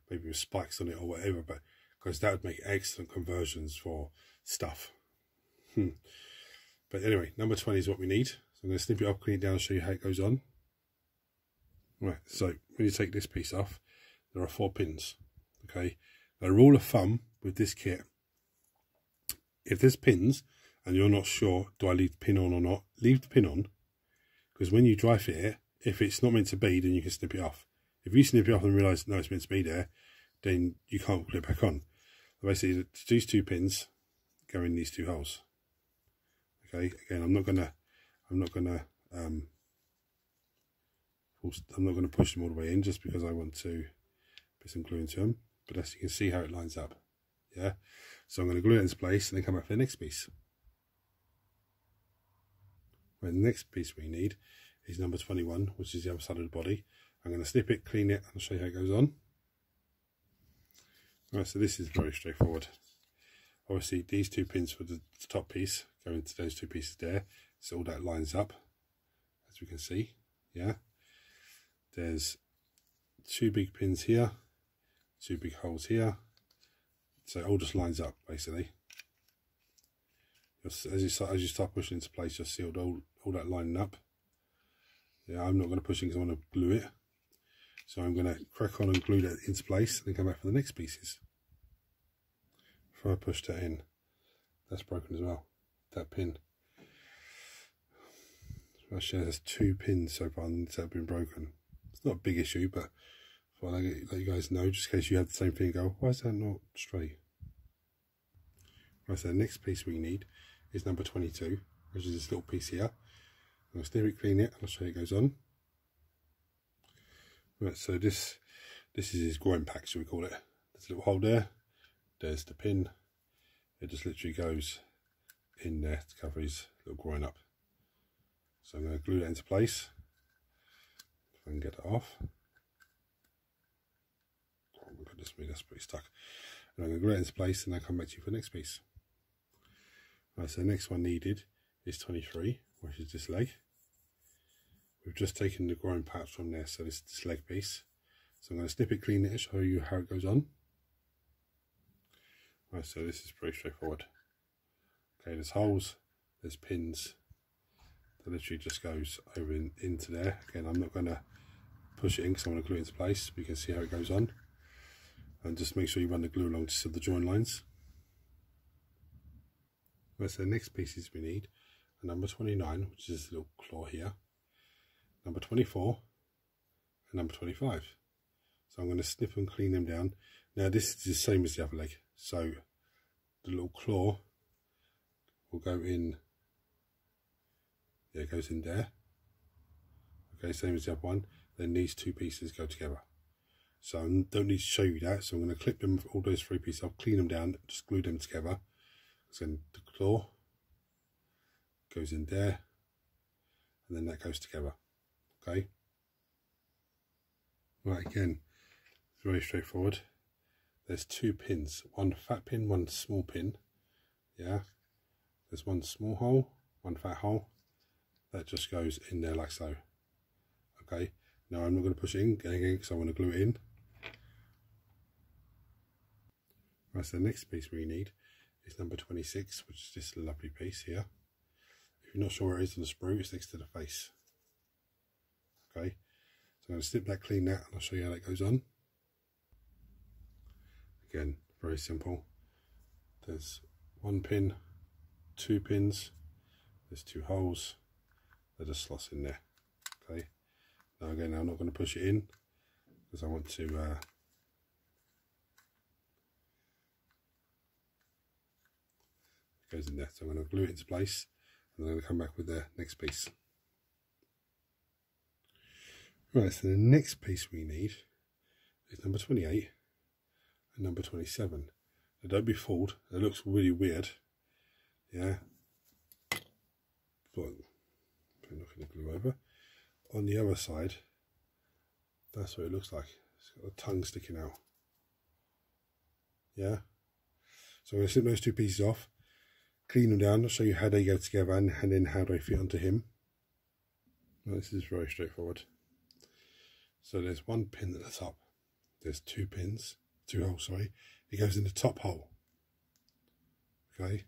maybe with spikes on it or whatever, but because that would make excellent conversions for stuff. But anyway, number 20 is what we need. So I'm going to snip it up, clean it down, and show you how it goes on. Right, so when you take this piece off, there are 4 pins. Okay, now a rule of thumb with this kit, if there's pins and you're not sure, do I leave the pin on or not, leave the pin on, because when you dry fit it, if it's not meant to be, then you can snip it off. If you snip it off and realise, no, it's meant to be there, then you can't put it back on. Basically, these 2 pins go in these 2 holes. Okay, again, I'm not gonna push them all the way in just because I want to put some glue into them. But as you can see how it lines up. Yeah, so I'm going to glue it into place and then come back for the next piece. Right, the next piece we need is number 21, which is the other side of the body. I'm going to snip it, clean it, and I'll show you how it goes on. Right, so this is very straightforward. Obviously, these 2 pins for the top piece go into those 2 pieces there, so all that lines up, as we can see. Yeah, there's 2 big pins here, 2 big holes here, so it all just lines up basically. As you start pushing into place, you'll see all that lining up. Yeah, I'm not going to push it because I want to glue it, so I'm going to crack on and glue that into place and then come back for the next pieces. Before I push that in, that's broken as well, that pin. Actually, there's 2 pins so far that have been broken. It's not a big issue, but I'll let you guys know, just in case you have the same thing and go, why is that not straight? Right, so the next piece we need is number 22, which is this little piece here. I'm going to snip it, clean it, and I'll show you how it goes on. Right, so this is his groin pack, shall we call it. There's a little hole there. There's the pin. It just literally goes in there to cover his little groin up. So I'm going to glue that into place. If I can get it off. Oh goodness me, that's pretty stuck. And I'm going to glue it into place and I'll come back to you for the next piece. Right, so the next one needed is 23, which is this leg. We've just taken the groin parts from there, so this leg piece. So I'm going to snip it, clean it, and show you how it goes on. Right, so this is pretty straightforward. Okay, there's holes, there's pins. That literally just goes over into there. Again, I'm not going to push it in because I want to glue it into place, but you can see how it goes on. And just make sure you run the glue along to the join lines. Right, so the next pieces we need are number 29, which is this little claw here, number 24, and number 25. So I'm going to snip and clean them down. Now this is the same as the other leg. So the little claw will go in. Yeah, it goes in there. Okay, same as the other one. Then these two pieces go together. So I don't need to show you that. So I'm going to clip them, all those three pieces. I'll clean them down, just glue them together. So then the claw goes in there, and then that goes together. Okay. Right, again, it's very straightforward. There's two pins, one fat pin, one small pin. Yeah. There's one small hole, one fat hole. That just goes in there like so. Okay. Now I'm not going to push it in again because I want to glue it in. Right, so the next piece we need is number 26, which is this lovely piece here. If you're not sure where it is on the sprue, it's next to the face. Okay, so I'm going to snip that, clean that, and I'll show you how that goes on. Again, very simple. There's one pin, two pins, there's two holes, there's a slots in there. Okay, now again, I'm not going to push it in because I want to goes in there. So I'm going to glue it into place, and then I'm going to come back with the next piece. Right, so the next piece we need is number 28 and number 27. Now don't be fooled, it looks really weird. Yeah. But I'm not going to glue over. On the other side, that's what it looks like. It's got the tongue sticking out. Yeah. So I'm going to snip those two pieces off, clean them down, I'll show you how they go together and then how they fit onto him. Well, this is very straightforward. So there's one pin at the top. There's two pins, two holes, sorry. It goes in the top hole. Okay.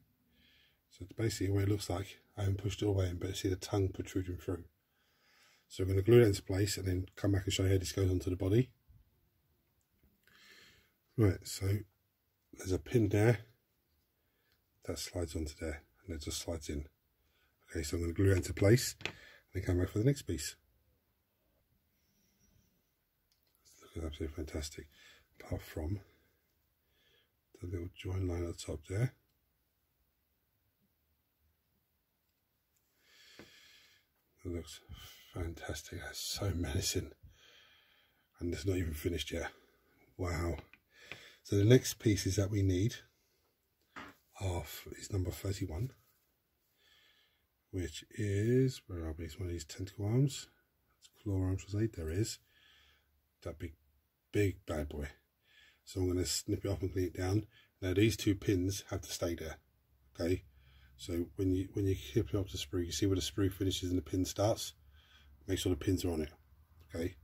So it's basically what it looks like. I haven't pushed it all the way in, but you see the tongue protruding through. So we're going to glue that into place and then come back and show you how this goes onto the body. Right, so there's a pin there. That slides onto there and it just slides in. Okay, so I'm going to glue it into place and then come back for the next piece. It's looking absolutely fantastic, apart from the little join line at the top there. It looks fantastic. That's so menacing, and it's not even finished yet. Wow. So the next pieces that we need is number 31, which is, where are we? It's one of these tentacle arms. It's claw arms, was there is. That big bad boy. So I'm going to snip it off and clean it down. Now these two pins have to stay there. Okay. So when you clip it up the sprue, you see where the sprue finishes and the pin starts. Make sure the pins are on it. Okay.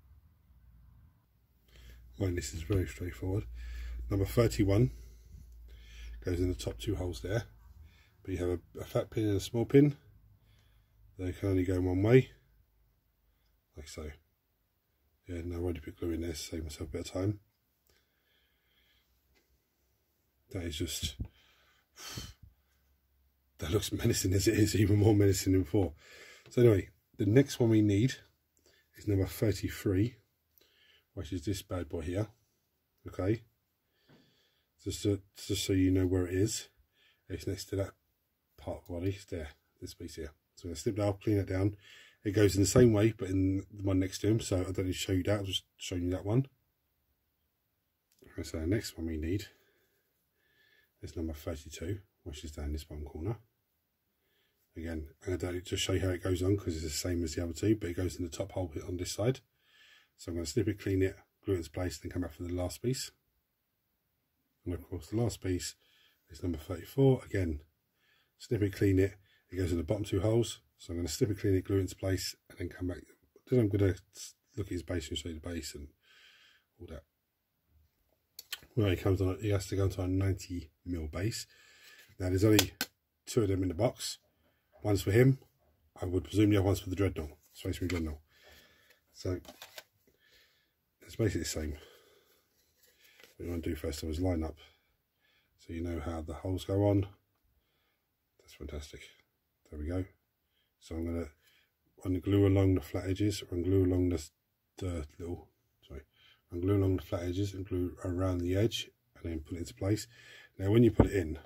Well, this is very straightforward. Number 31 goes in the top two holes there, but you have a fat pin and a small pin. They can only go one way, like so. Yeah, now I've already put glue in there to save myself a bit of time. That is just, that looks menacing as it is, even more menacing than before. So anyway, the next one we need is number 33, which is this bad boy here. Okay. Just so you know where it is. It's next to that part of the body. It's there, this piece here. So I'm going to snip that off, clean it down. It goes in the same way, but in the one next to him. So I don't need to show you that. I'll just show you that one. Okay, so the next one we need is number 32, which is down this bottom corner. Again, and I don't need to show you how it goes on because it's the same as the other two, but it goes in the top hole on this side. So I'm going to snip it, clean it, glue it into place, then come back for the last piece. And of course the last piece is number 34. Again, snip it, clean it, it goes in the bottom two holes. So I'm going to snip it, clean it, glue it into place, and then come back. Then I'm going to look at his base and show you the base and all that. Well, he has to go to a 90mm base. Now there's only two of them in the box. One's for him. I would presume the other one's for the Dreadnought, Space Marine Dreadnought. So it's basically the same. What you want to do first is line up so you know how the holes go on. That's fantastic. There we go. So I'm going to glue along the flat edges and glue along the little, sorry, and glue along the flat edges and glue around the edge, and then put it into place. Now when you put it in,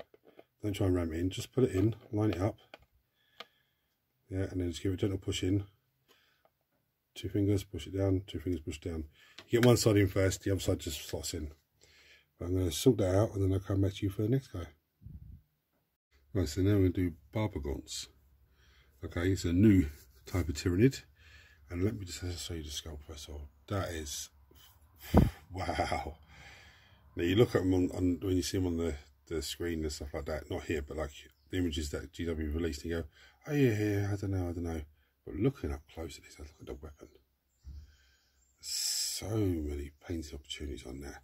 don't try and ram it in, just put it in, line it up, yeah, and then just give it a gentle push in. 2 fingers, push it down, 2 fingers, push down. You get one side in first, the other side just slots in. But I'm going to sort that out, and then I'll come back to you for the next guy. Right, so now we're going to do barber gaunts. Okay, it's a new type of Tyranid, and let me just show you the skull first of all. That is, wow. Now you look at them on when you see them on the screen and stuff like that, not here, but like the images that GW released, and you go, oh yeah, I don't know. But looking up close at this, look at the weapon. So many painting opportunities on there.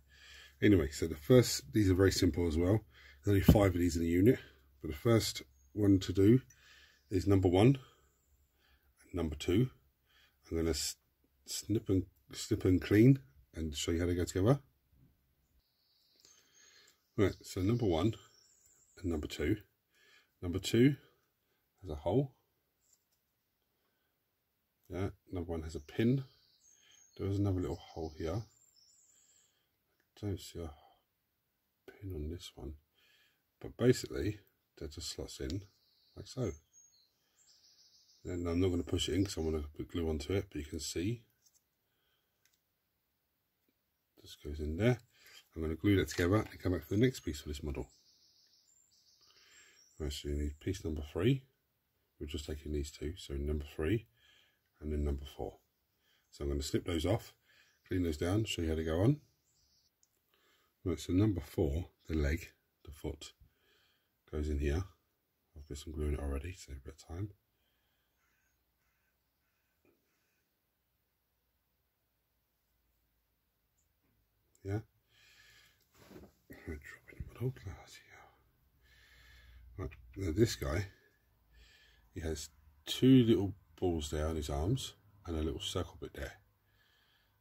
Anyway, so the first, these are very simple as well. There's only 5 of these in the unit, but the first one to do is number 1 and number 2. I'm going to snip and clean and show you how they go together. Right, so number 1 and number 2. Number 2 has a hole. Yeah, number 1 has a pin. There is another little hole here. I don't see a pin on this one, but basically that just slots in like so. Then I'm not going to push it in because I want to put glue onto it, but you can see this goes in there. I'm going to glue that together and come back for the next piece for this model. Right, so you need piece number 3. We're just taking these 2, so number 3 and then number 4. So I'm going to snip those off, clean those down, show you how to go on. Right, so number 4, the leg, the foot, goes in here. I've got some glue in it already, save a bit of time. Yeah. Right, drop in the middle, glass here. Right, now this guy, he has 2 little balls there on his arms and a little circle bit there.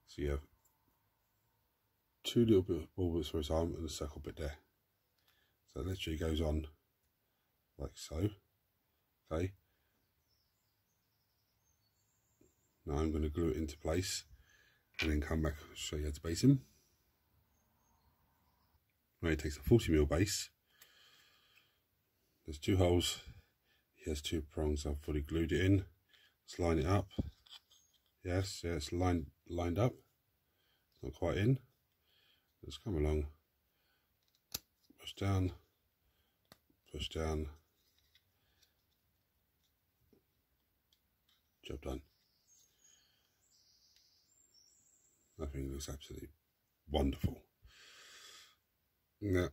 So you have 2 little balls for his arm and a circle bit there. So it literally goes on like so. Okay. Now I'm going to glue it into place and then come back and show you how to base him. Right, it takes a 40mm base. There's 2 holes. He has 2 prongs. I've fully glued it in. Let's line it up. Yes, yeah, it's lined up. Not quite in. Let's come along. Push down. Push down. Job done. I think it looks absolutely wonderful. Now,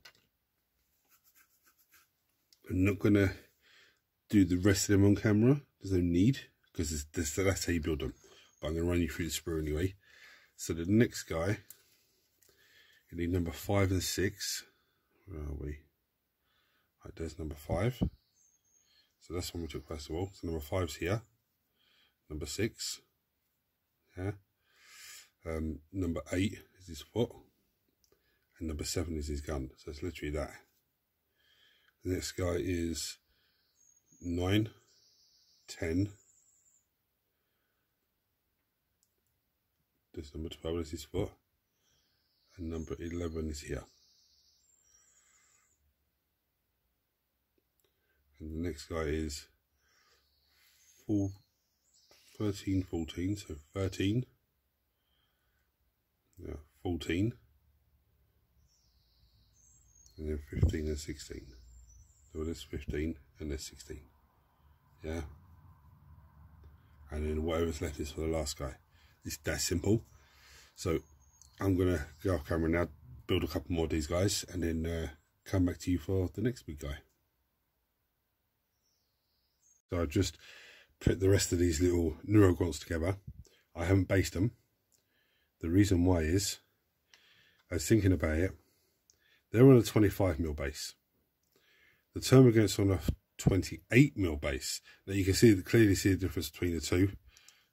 I'm not going to do the rest of them on camera. There's no need, because that's how you build them. But I'm going to run you through the sprue anyway. So the next guy, you need number 5 and 6. Where are we? Right, there's number 5. So that's one we took first of all. So number 5's here. Number 6. Yeah. Number 8 is his foot. And number 7 is his gun. So it's literally that. The next guy is 9, 10. This number 12 is his foot. And number 11 is here. And the next guy is 13, 14. So 13. Yeah, 14. And then 15 and 16. So there's 15 and there's 16. Yeah. And then whatever's left is for the last guy. It's that simple. So I'm going to go off camera now, build a couple more of these guys, and then come back to you for the next big guy. So I've just put the rest of these little neurogaunts together. I haven't based them. The reason why is, I was thinking about it, they're on a 25mm base. The Termagant's on a 28mm base. Now you can clearly see the difference between the two.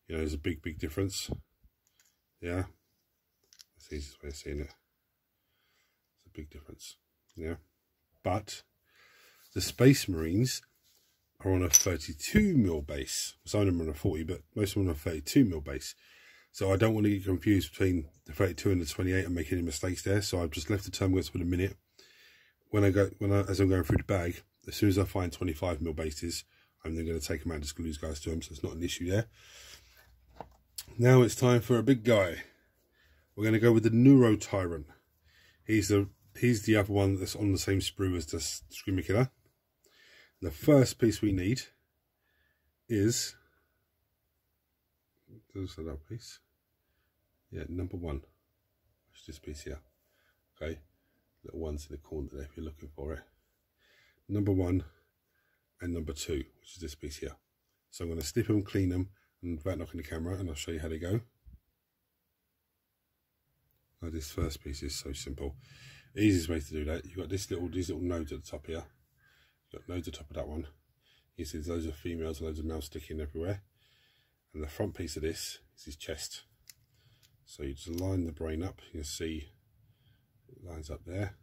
You know, there's a big difference. Yeah, that's the easiest way of seeing it. It's a big difference. Yeah, but the Space Marines are on a 32mm base. Some of them are on a 40, but most of them are on a 32mm base. So I don't want to get confused between the 32 and the 28 and make any mistakes there. So I've just left the terminals for a minute. As I'm going through the bag, as soon as I find 25mm bases, I'm then going to take them out and just glue these guys to them. So it's not an issue there. Now it's time for a big guy. We're going to go with the Neuro Tyrant. He's the other one that's on the same sprue as the Screamer Killer. The first piece we need is that piece. Yeah, number 1. It's this piece here. Okay, little ones in the corner there if you're looking for it. Number 1 and number 2, which is this piece here. So I'm going to snip them, clean them, and without knocking the camera, and I'll show you how they go. Now this first piece is so simple. Easiest way to do that, you've got these little nodes at the top here. You've got nodes at the top of that one. You see there's loads of females and loads of males sticking everywhere. And the front piece of this is his chest. So you just line the brain up. You can see it lines up there.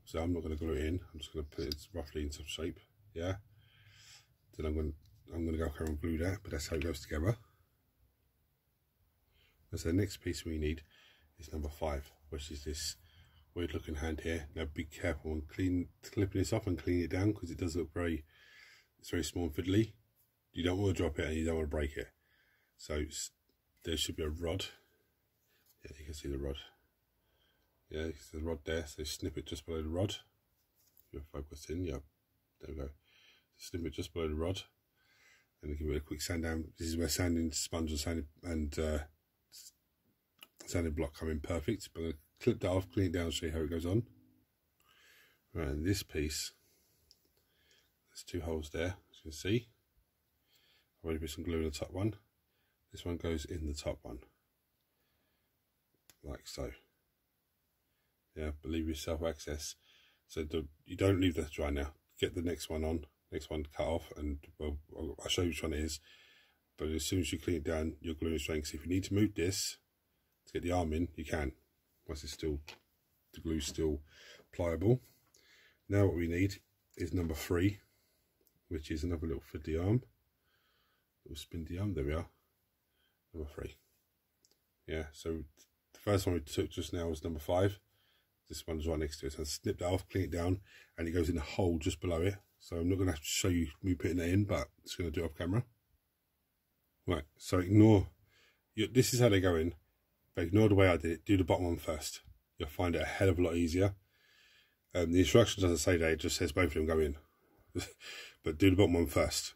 So I'm not going to glue it in. I'm just going to put it roughly into shape. Yeah. Then I'm going to go and glue that, but that's how it goes together. And so the next piece we need is number 5, which is this weird looking hand here. Now be careful and clipping this off and cleaning it down, because it does look it's very small and fiddly. You don't want to drop it and you don't want to break it. So there should be a rod. Yeah, you can see the rod. Yeah, there's the rod there. So snip it just below the rod. You're focused in. Yeah, there we go. Snip it just below the rod, and give it a quick sand down. This is where sanding sponge and sanding block come in perfect. But I'm going to clip that off, clean it down, and show you how it goes on. Right, and this piece, there's 2 holes there, as you can see. I've already put some glue in the top one. This one goes in the top one, like so. Yeah, believe yourself access. So you don't leave that dry now. Get the next one on, next one cut off, and well, I'll show you which one it is. But as soon as you clean it down, you're gluing it straight. So if you need to move this to get the arm in, you can. Once it's still, the glue's still pliable. Now what we need is number 3, which is another little fiddly arm. Little spindly arm, there we are. Number 3. Yeah, so the first one we took just now was number 5. This one's right next to it. So I snip that off, clean it down, and it goes in a hole just below it. So I'm not going to have to show you me putting that in, but it's going to do it off camera. Right, so ignore, this is how they go in, but ignore the way I did it. Do the bottom one first. You'll find it a hell of a lot easier. The instructions doesn't say that, it just says both of them go in. But do the bottom one first.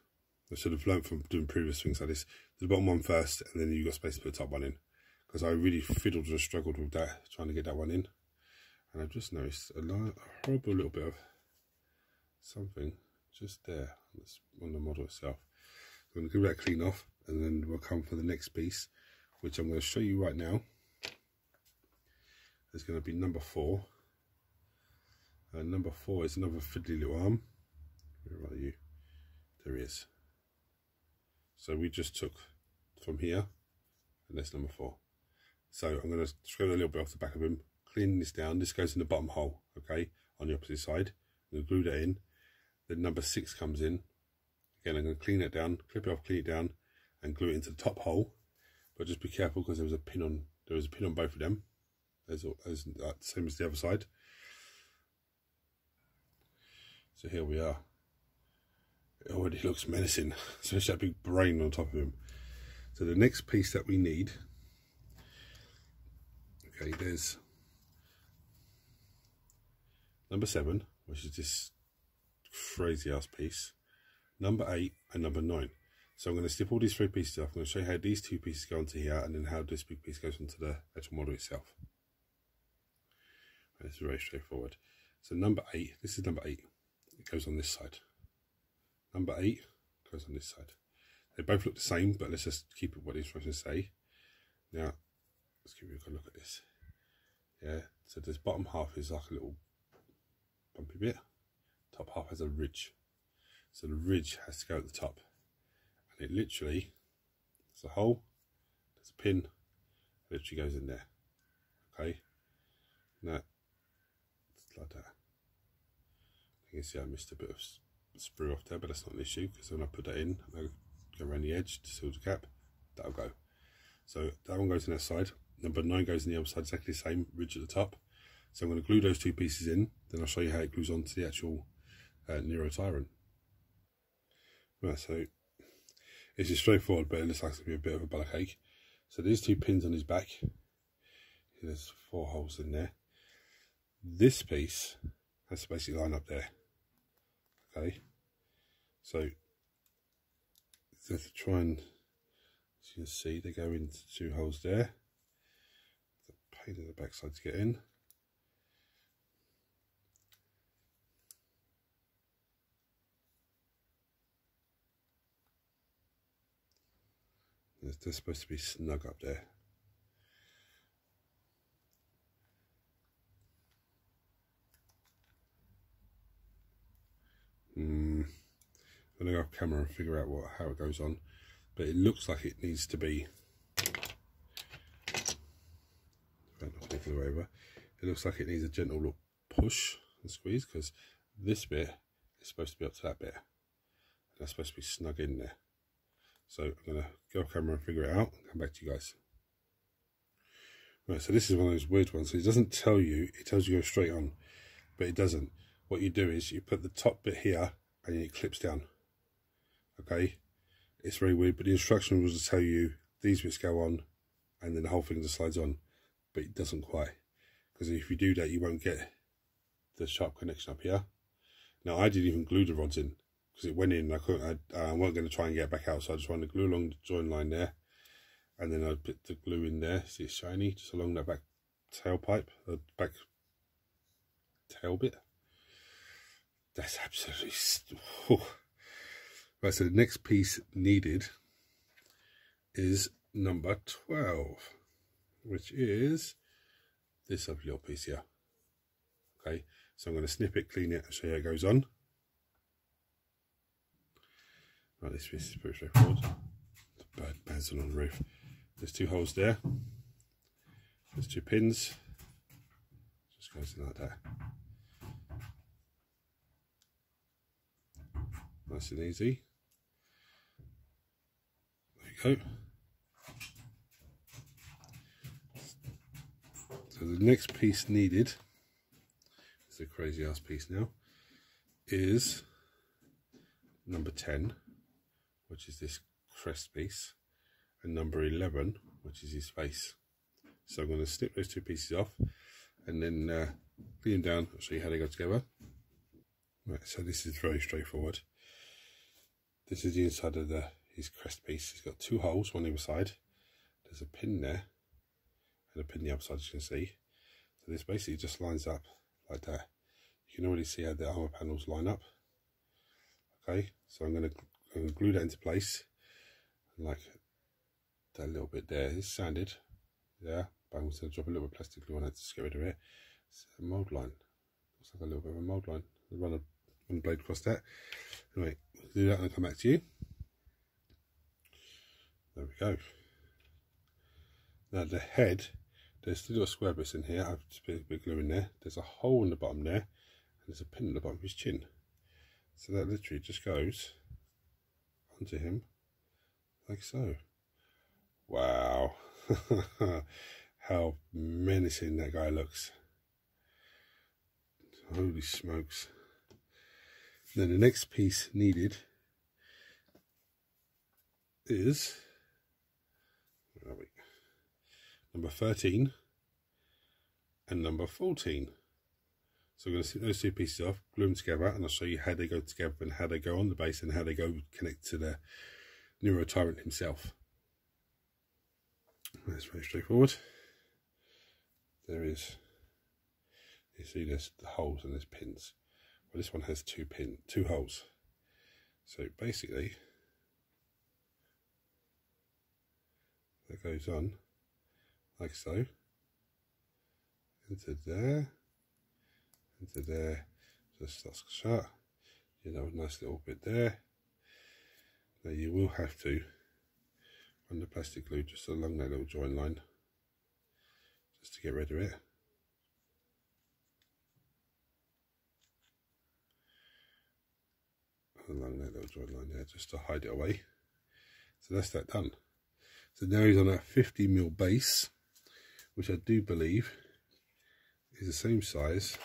I should have learned from doing previous things like this. Do the bottom one first, and then you've got space to put the top one in. Because I really fiddled and struggled with that, trying to get that one in. And I've just noticed a horrible little bit of something just there on the model itself. I'm going to give that clean off, and then we'll come for the next piece, which I'm going to show you right now. There's going to be number 4. And number 4 is another fiddly little arm. Where are you? There he is. So we just took from here, and that's number 4. So I'm going to scrape a little bit off the back of him, clean this down. This goes in the bottom hole, okay, on the opposite side. I'm going to glue that in. Then number 6 comes in. Again, I'm going to clean it down, clip it off, clean it down, and glue it into the top hole. But just be careful, because there was a pin on both of them, as same as the other side. So here we are. It already looks menacing, especially that big brain on top of him. So the next piece that we need, okay, there's number 7, which is this crazy ass piece, number 8 and number 9. So I'm going to snip all these 3 pieces off. I'm going to show you how these 2 pieces go onto here, and then how this big piece goes into the actual model itself. And it's very straightforward. So number 8, this is number 8. It goes on this side. Number 8 goes on this side. They both look the same, but let's just keep it what the instructions say. Now, let's give you a good look at this. Yeah, so this bottom half is like a little bumpy bit. Top half has a ridge. So the ridge has to go at the top. And it literally, there's a hole, there's a pin, it literally goes in there. Okay? Now, it's like that. You can see I missed a bit of sprue off there, but that's not an issue, because when I put that in, I'll go around the edge to seal the cap, that'll go. So that one goes in that side. Number 9 goes in the other side, exactly the same, ridge at the top. So I'm going to glue those 2 pieces in, then I'll show you how it glues onto the actual Nero Tyrant. Right, so it's just straightforward, but it looks like it's going to be a bit of a bala cake. So there's 2 pins on his back. There's 4 holes in there. This piece has to basically line up there. Okay, so to try and, as you can see, they go into 2 holes there. The pain in the backside to get in. They're supposed to be snug up there. I'm going to go off camera and figure out how it goes on, but it looks like it needs to be, it looks like it needs a gentle little push and squeeze, because this bit is supposed to be up to that bit, and that's supposed to be snug in there. So I'm going to go off camera and figure it out and come back to you guys. Right, so this is one of those weird ones. So it doesn't tell you, it tells you go straight on, but it doesn't. What you do is you put the top bit here and it clips down. Okay, it's very weird, but the instruction was to tell you these bits go on and then the whole thing just slides on, but it doesn't quite, because if you do that you won't get the sharp connection up here. Now I didn't even glue the rods in because it went in. I wasn't going to try and get it back out, so I just wanted to glue along the join line there, and then I put the glue in there. See, it's shiny just along that back tailpipe, the back tail bit. That's absolutely right. So the next piece needed is number 12, which is this lovely little piece here. Okay, so I'm going to snip it, clean it, and show you how it goes on. Right, this piece is pretty straightforward. The bird bouncing on the roof. There's 2 holes there. There's 2 pins. Just goes in like that. Nice and easy. There you go. So the next piece needed, it's a crazy ass piece now, is number 10, which is this crest piece, and number 11, which is his face. So I'm going to snip those 2 pieces off and then clean them down. I'll show you how they go together. Right, so this is very straightforward. This is the inside of his crest piece. It's got 2 holes, one either side. There's a pin there and a pin the other side, as you can see. So this basically just lines up like that. You can already see how the armor panels line up. Okay, so I'm going to glue that into place, and like that little bit there is sanded. Yeah, but I'm going to drop a little bit of plastic glue on it to just get rid of it. It's a mould line. Looks like a little bit of a mould line. I'll run one blade across that. Anyway, we'll do that and I'll come back to you. There we go. Now the head, there's still little square bits in here. I've just put a bit of glue in there. There's a hole in the bottom there, and there's a pin at the bottom of his chin. So that literally just goes onto him like so. Wow. How menacing that guy looks. Holy smokes. Then the next piece needed is, where are we? Number 13 and number 14. So we're going to snip those 2 pieces off, glue them together, and I'll show you how they go together and how they go on the base and how they go connect to the Nero Tyrant himself. That's very straightforward. There is, you see there's the holes and there's pins. Well, this one has 2 holes. So basically, that goes on like so, into there, just that's shut. You know, a nice little bit there. Now you will have to run the plastic glue just along that little join line, just to get rid of it. Along that little join line there, just to hide it away. So that's that done. So now he's on a 50mm base, which I do believe is the same size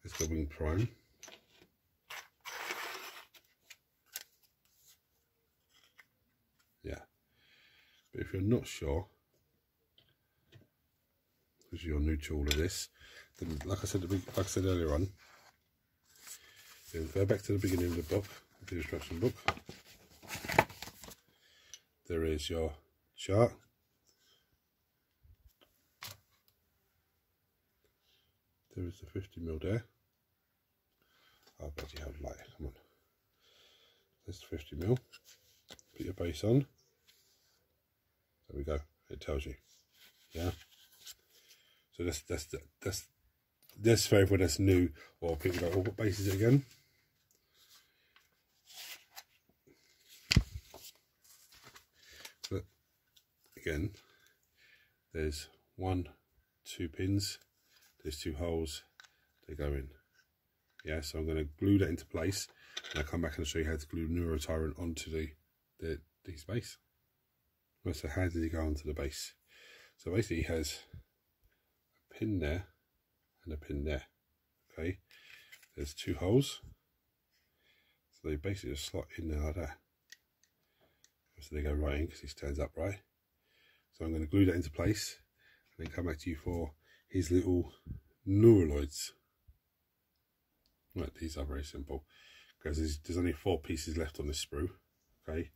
as the Wing Prime. Yeah, but if you're not sure, because you're new to all of this, then like I said earlier on, go back to the beginning of the book, the instruction book. There is your chart. There is the 50mm there. Oh, bloody hell, light, come on. There's the 50mm. Put your base on. There we go, it tells you. Yeah. So that's for everyone that's new, or people go, oh, what base is it again? But again, there's 1, 2 pins, there's 2 holes, they go in. Yeah, so I'm going to glue that into place, and I'll come back and show you how to glue Neurotyrant onto these base. Well, so how did he go onto the base? So basically he has a pin there and a pin there. Okay, there's 2 holes, so they basically just slot in there like that. So they go right in because he stands upright. So I'm going to glue that into place and then come back to you for his little neuraloids. Right, these are very simple because there's only 4 pieces left on this sprue. Okay,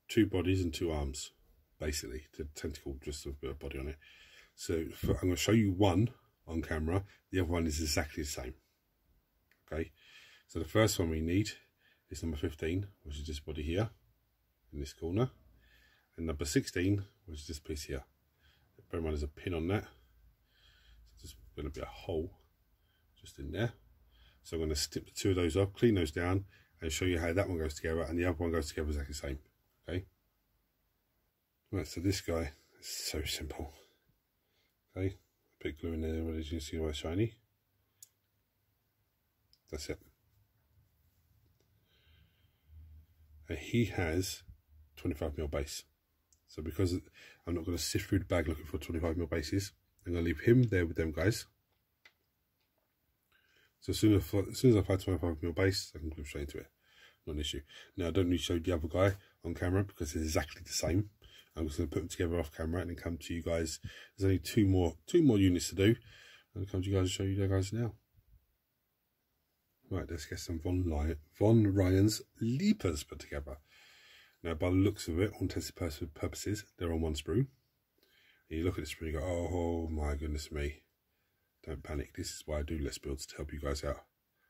2 bodies and 2 arms, basically. The tentacle, just a bit of body on it. So I'm going to show you one on camera. The other one is exactly the same. Okay, so the first one we need is number 15, which is this body here in this corner, and number 16, which is this piece here. Bear in mind there's a pin on that, so there's going to be a hole just in there. So I'm going to snip the 2 of those off, clean those down, and show you how that one goes together and the other one goes together exactly the same. Okay. Right, so this guy is so simple. Okay, a bit glue in there, but as you can see, why it's shiny. That's it. And he has 25mm base. So because I'm not going to sift through the bag looking for 25mm bases, I'm going to leave him there with them guys. So as soon as I find 25mm base, I can glue straight into it. Not an issue. Now I don't need to show the other guy on camera because it's exactly the same. I'm just going to put them together off camera and then come to you guys. There's only two more units to do. I'll come to you guys and show you guys now. Right, let's get some Von Ryan's leapers put together. Now, by the looks of it, all intents and purposes, they're on one sprue. And you look at the sprue and you go, oh my goodness me. Don't panic. This is why I do less builds, to help you guys out.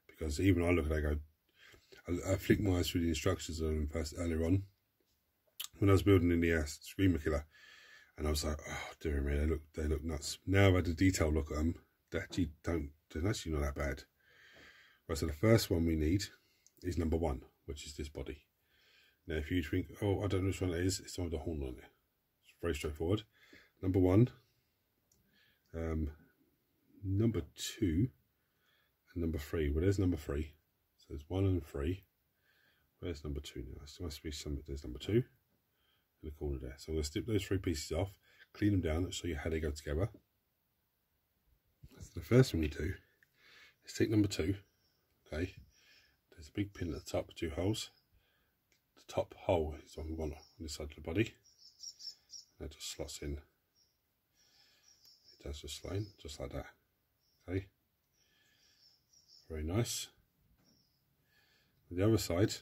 Because even I look at it, I go, I flick my eyes through the instructions on them earlier on when I was building in the Screamer Killer, and I was like, oh dear me, they look nuts. Now I've had a detailed look at them, they're actually not that bad. Right, so the first one we need is number 1, which is this body. Now if you think, oh, I don't know which one it is, it's the one with the horn on it. It's very straightforward. Number 1, number 2, and number 3. Well, there's number 3. So there's 1 and 3. Where's number 2 now? So must be there's number 2 in the corner there. So I'm going to snip those 3 pieces off, clean them down, and show you how they go together. So the first thing we do is take number 2. Okay, there's a big pin at the top with 2 holes. The top hole is on one on this side of the body. That just slots in. It does just slide in, just like that. Okay, very nice. The other side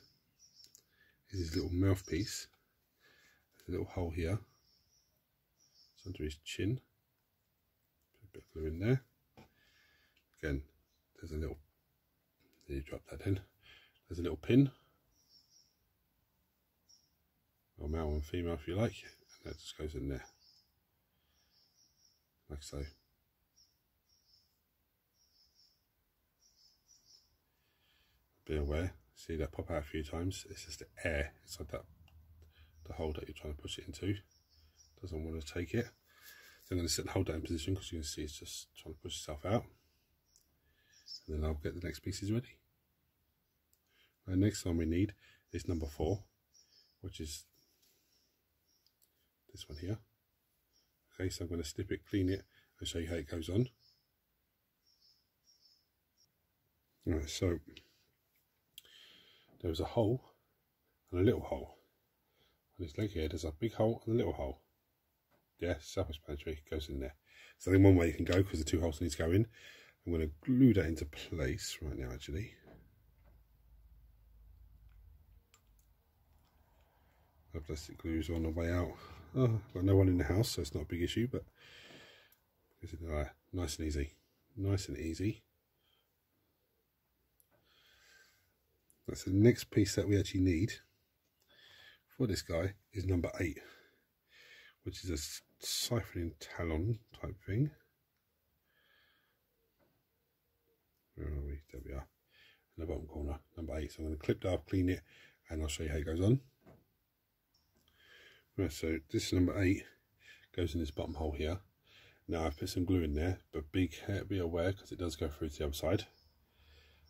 is his little mouthpiece. There's a little hole here. It's under his chin. Put a bit of glue in there. Again, there's a little. You drop that in. There's a little pin, or male and female if you like, and that just goes in there, like so. Be aware, see that pop out a few times. It's just the air inside that the hole that you're trying to push it into. Doesn't want to take it. So I'm going to set the hole down in position because you can see it's just trying to push itself out. And then I'll get the next pieces ready. The next one we need is number 4, which is this one here. Okay, so I'm going to snip it, clean it, and show you how it goes on. Alright, so there's a hole and a little hole. On this leg here, there's a big hole and a little hole. Yeah, self-explanatory, goes in there. So then one way you can go, because the two holes need to go in. I'm going to glue that into place right now, actually. The plastic glue is on the way out. Oh, I've got no one in the house, so it's not a big issue, but nice and easy. Nice and easy. That's the next piece that we actually need for this guy is number 8, which is a siphoning talon type thing. Where are we? There we are. In the bottom corner, number 8. So I'm going to clip that off, clean it, and I'll show you how it goes on. Right, so this number 8 goes in this bottom hole here. Now I've put some glue in there, but be aware because it does go through to the other side.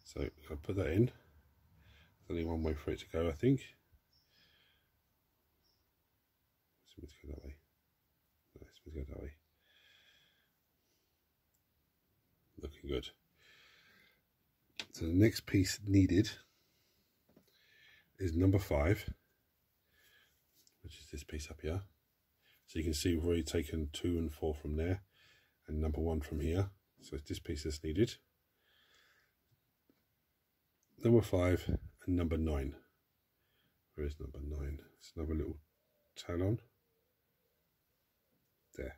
So I'll put that in. There's only one way for it to go, I think. It's meant to go that way. No, it's meant to go that way. Looking good. So the next piece needed is number 5, which is this piece up here. So you can see we've already taken 2 and 4 from there, and number 1 from here. So it's this piece that's needed. Number 5 and number 9. Where is number 9? It's another little talon. There.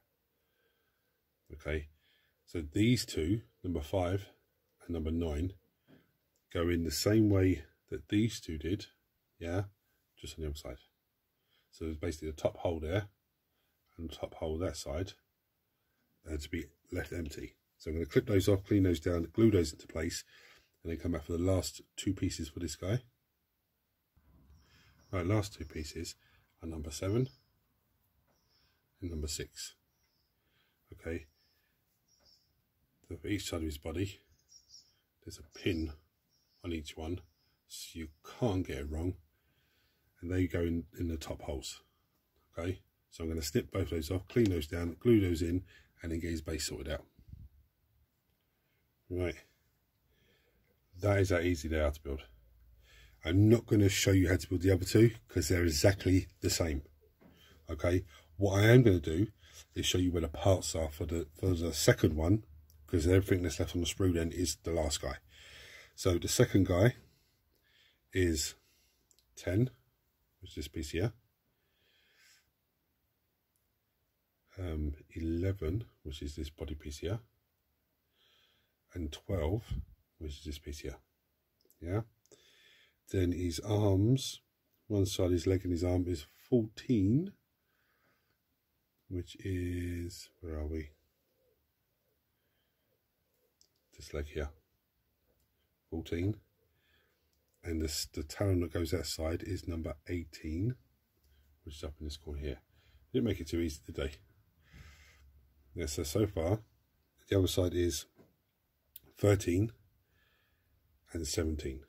Okay. So these two, number 5 and number 9, go in the same way that these two did. Yeah. Just on the other side. So there's basically the top hole there and the top hole that side to be left empty. So I'm going to clip those off, clean those down, glue those into place, and then come back for the last 2 pieces for this guy. Right, last 2 pieces are number 7 and number 6. Okay. So for each side of his body, there's a pin on each one, so you can't get it wrong. And they go in the top holes. Okay, so I'm going to snip both those off, clean those down, glue those in, and then get his base sorted out. Right, that is that easy there to build. I'm not going to show you how to build the other 2 because they're exactly the same. Okay, what I am going to do is show you where the parts are for the second one, because everything that's left on the sprue then is the last guy. So the second guy is 10. Which is this piece here. 11, which is this body piece here. And 12, which is this piece here. Yeah. Then his arms, one side, his leg and his arm is 14, which is, where are we? This leg here. 14. And the talon that goes that side is number 18, which is up in this corner here. Didn't make it too easy today. Yeah, so far, the other side is 13 and 17.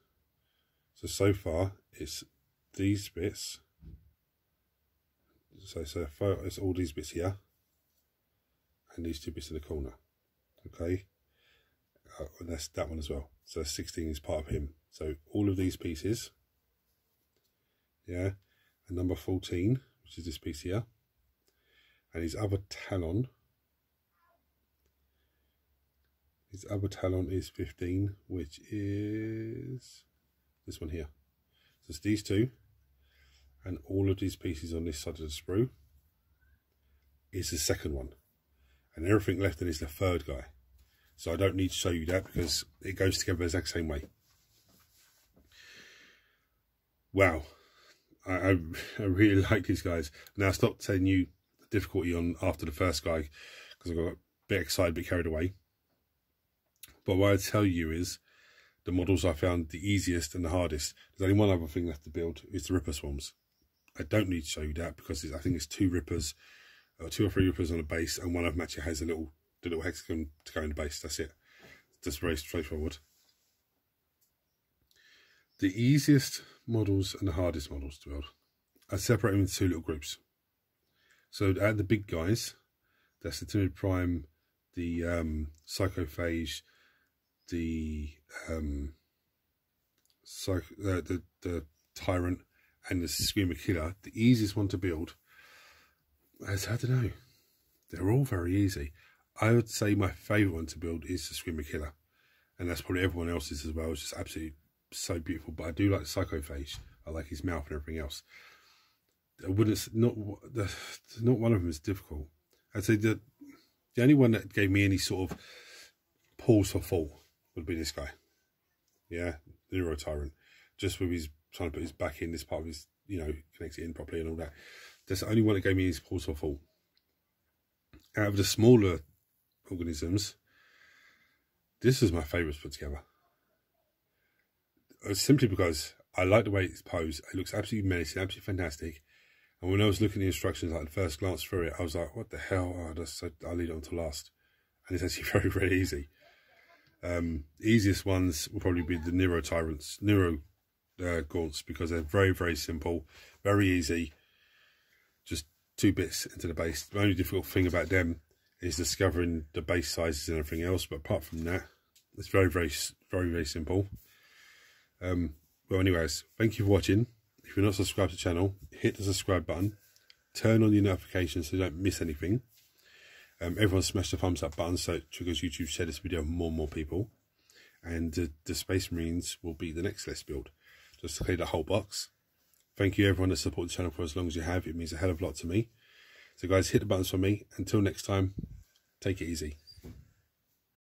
So far, it's these bits. So far, it's all these bits here, and these 2 bits in the corner. Okay, and that's that one as well. So 16 is part of him. So all of these pieces, yeah, and number 14, which is this piece here, and his other talon is 15, which is this one here. So it's these 2, and all of these pieces on this side of the sprue is the second one, and everything left in is the third guy. So I don't need to show you that because it goes together the exact same way. Wow, I really like these guys. Now I stopped telling you the difficulty on after the first guy because I got a bit excited, a bit carried away. But what I tell you is the models I found the easiest and the hardest. There's only one other thing left to build, is the Ripper Swarms. I don't need to show you that because I think it's 2 Rippers, 2 or 3 Rippers on a base, and one of them actually has the little hexagon to go in the base. That's it. Just very straightforward. The easiest models and the hardest models to build. I separate them into 2 little groups. So add the big guys. That's the Tyranid Prime, the Psychophage, the the Tyrant, and the Screamer Killer. The easiest one to build. I don't know. They're all very easy. I would say my favourite one to build is the Screamer Killer, and that's probably everyone else's as well. It's just absolutely so beautiful. But I do like the Psychophage. I like his mouth and everything else. I wouldn't, not one of them is difficult. I'd say the only one that gave me any sort of pause for thought would be this guy. Yeah, the Neuro Tyrant. Just with his trying to put his back in this part of his, you know, connects it in properly and all that. That's the only one that gave me his pause for thought. Out of the smaller organisms, this is my favourite to put together. Simply because I like the way it's posed. It looks absolutely menacing, absolutely fantastic. And when I was looking at the instructions, like the first glance through it, I was like, what the hell? Oh, I'll leave it on to last. And it's actually very, very easy. Easiest ones will probably be the Neuro Tyrants, Gaunts, because they're very, very simple, very easy. Just 2 bits into the base. The only difficult thing about them is discovering the base sizes and everything else. But apart from that, it's very, very, very, very simple. Well, anyways, thank you for watching. If you're not subscribed to the channel, hit the subscribe button. Turn on your notifications so you don't miss anything. Everyone smash the thumbs up button so it triggers YouTube to share this video with more and more people. And the Space Marines will be the next Let's Build. Just to clear the whole box. Thank you everyone that supported the channel for as long as you have. It means a hell of a lot to me. So guys, hit the buttons for me. Until next time, take it easy.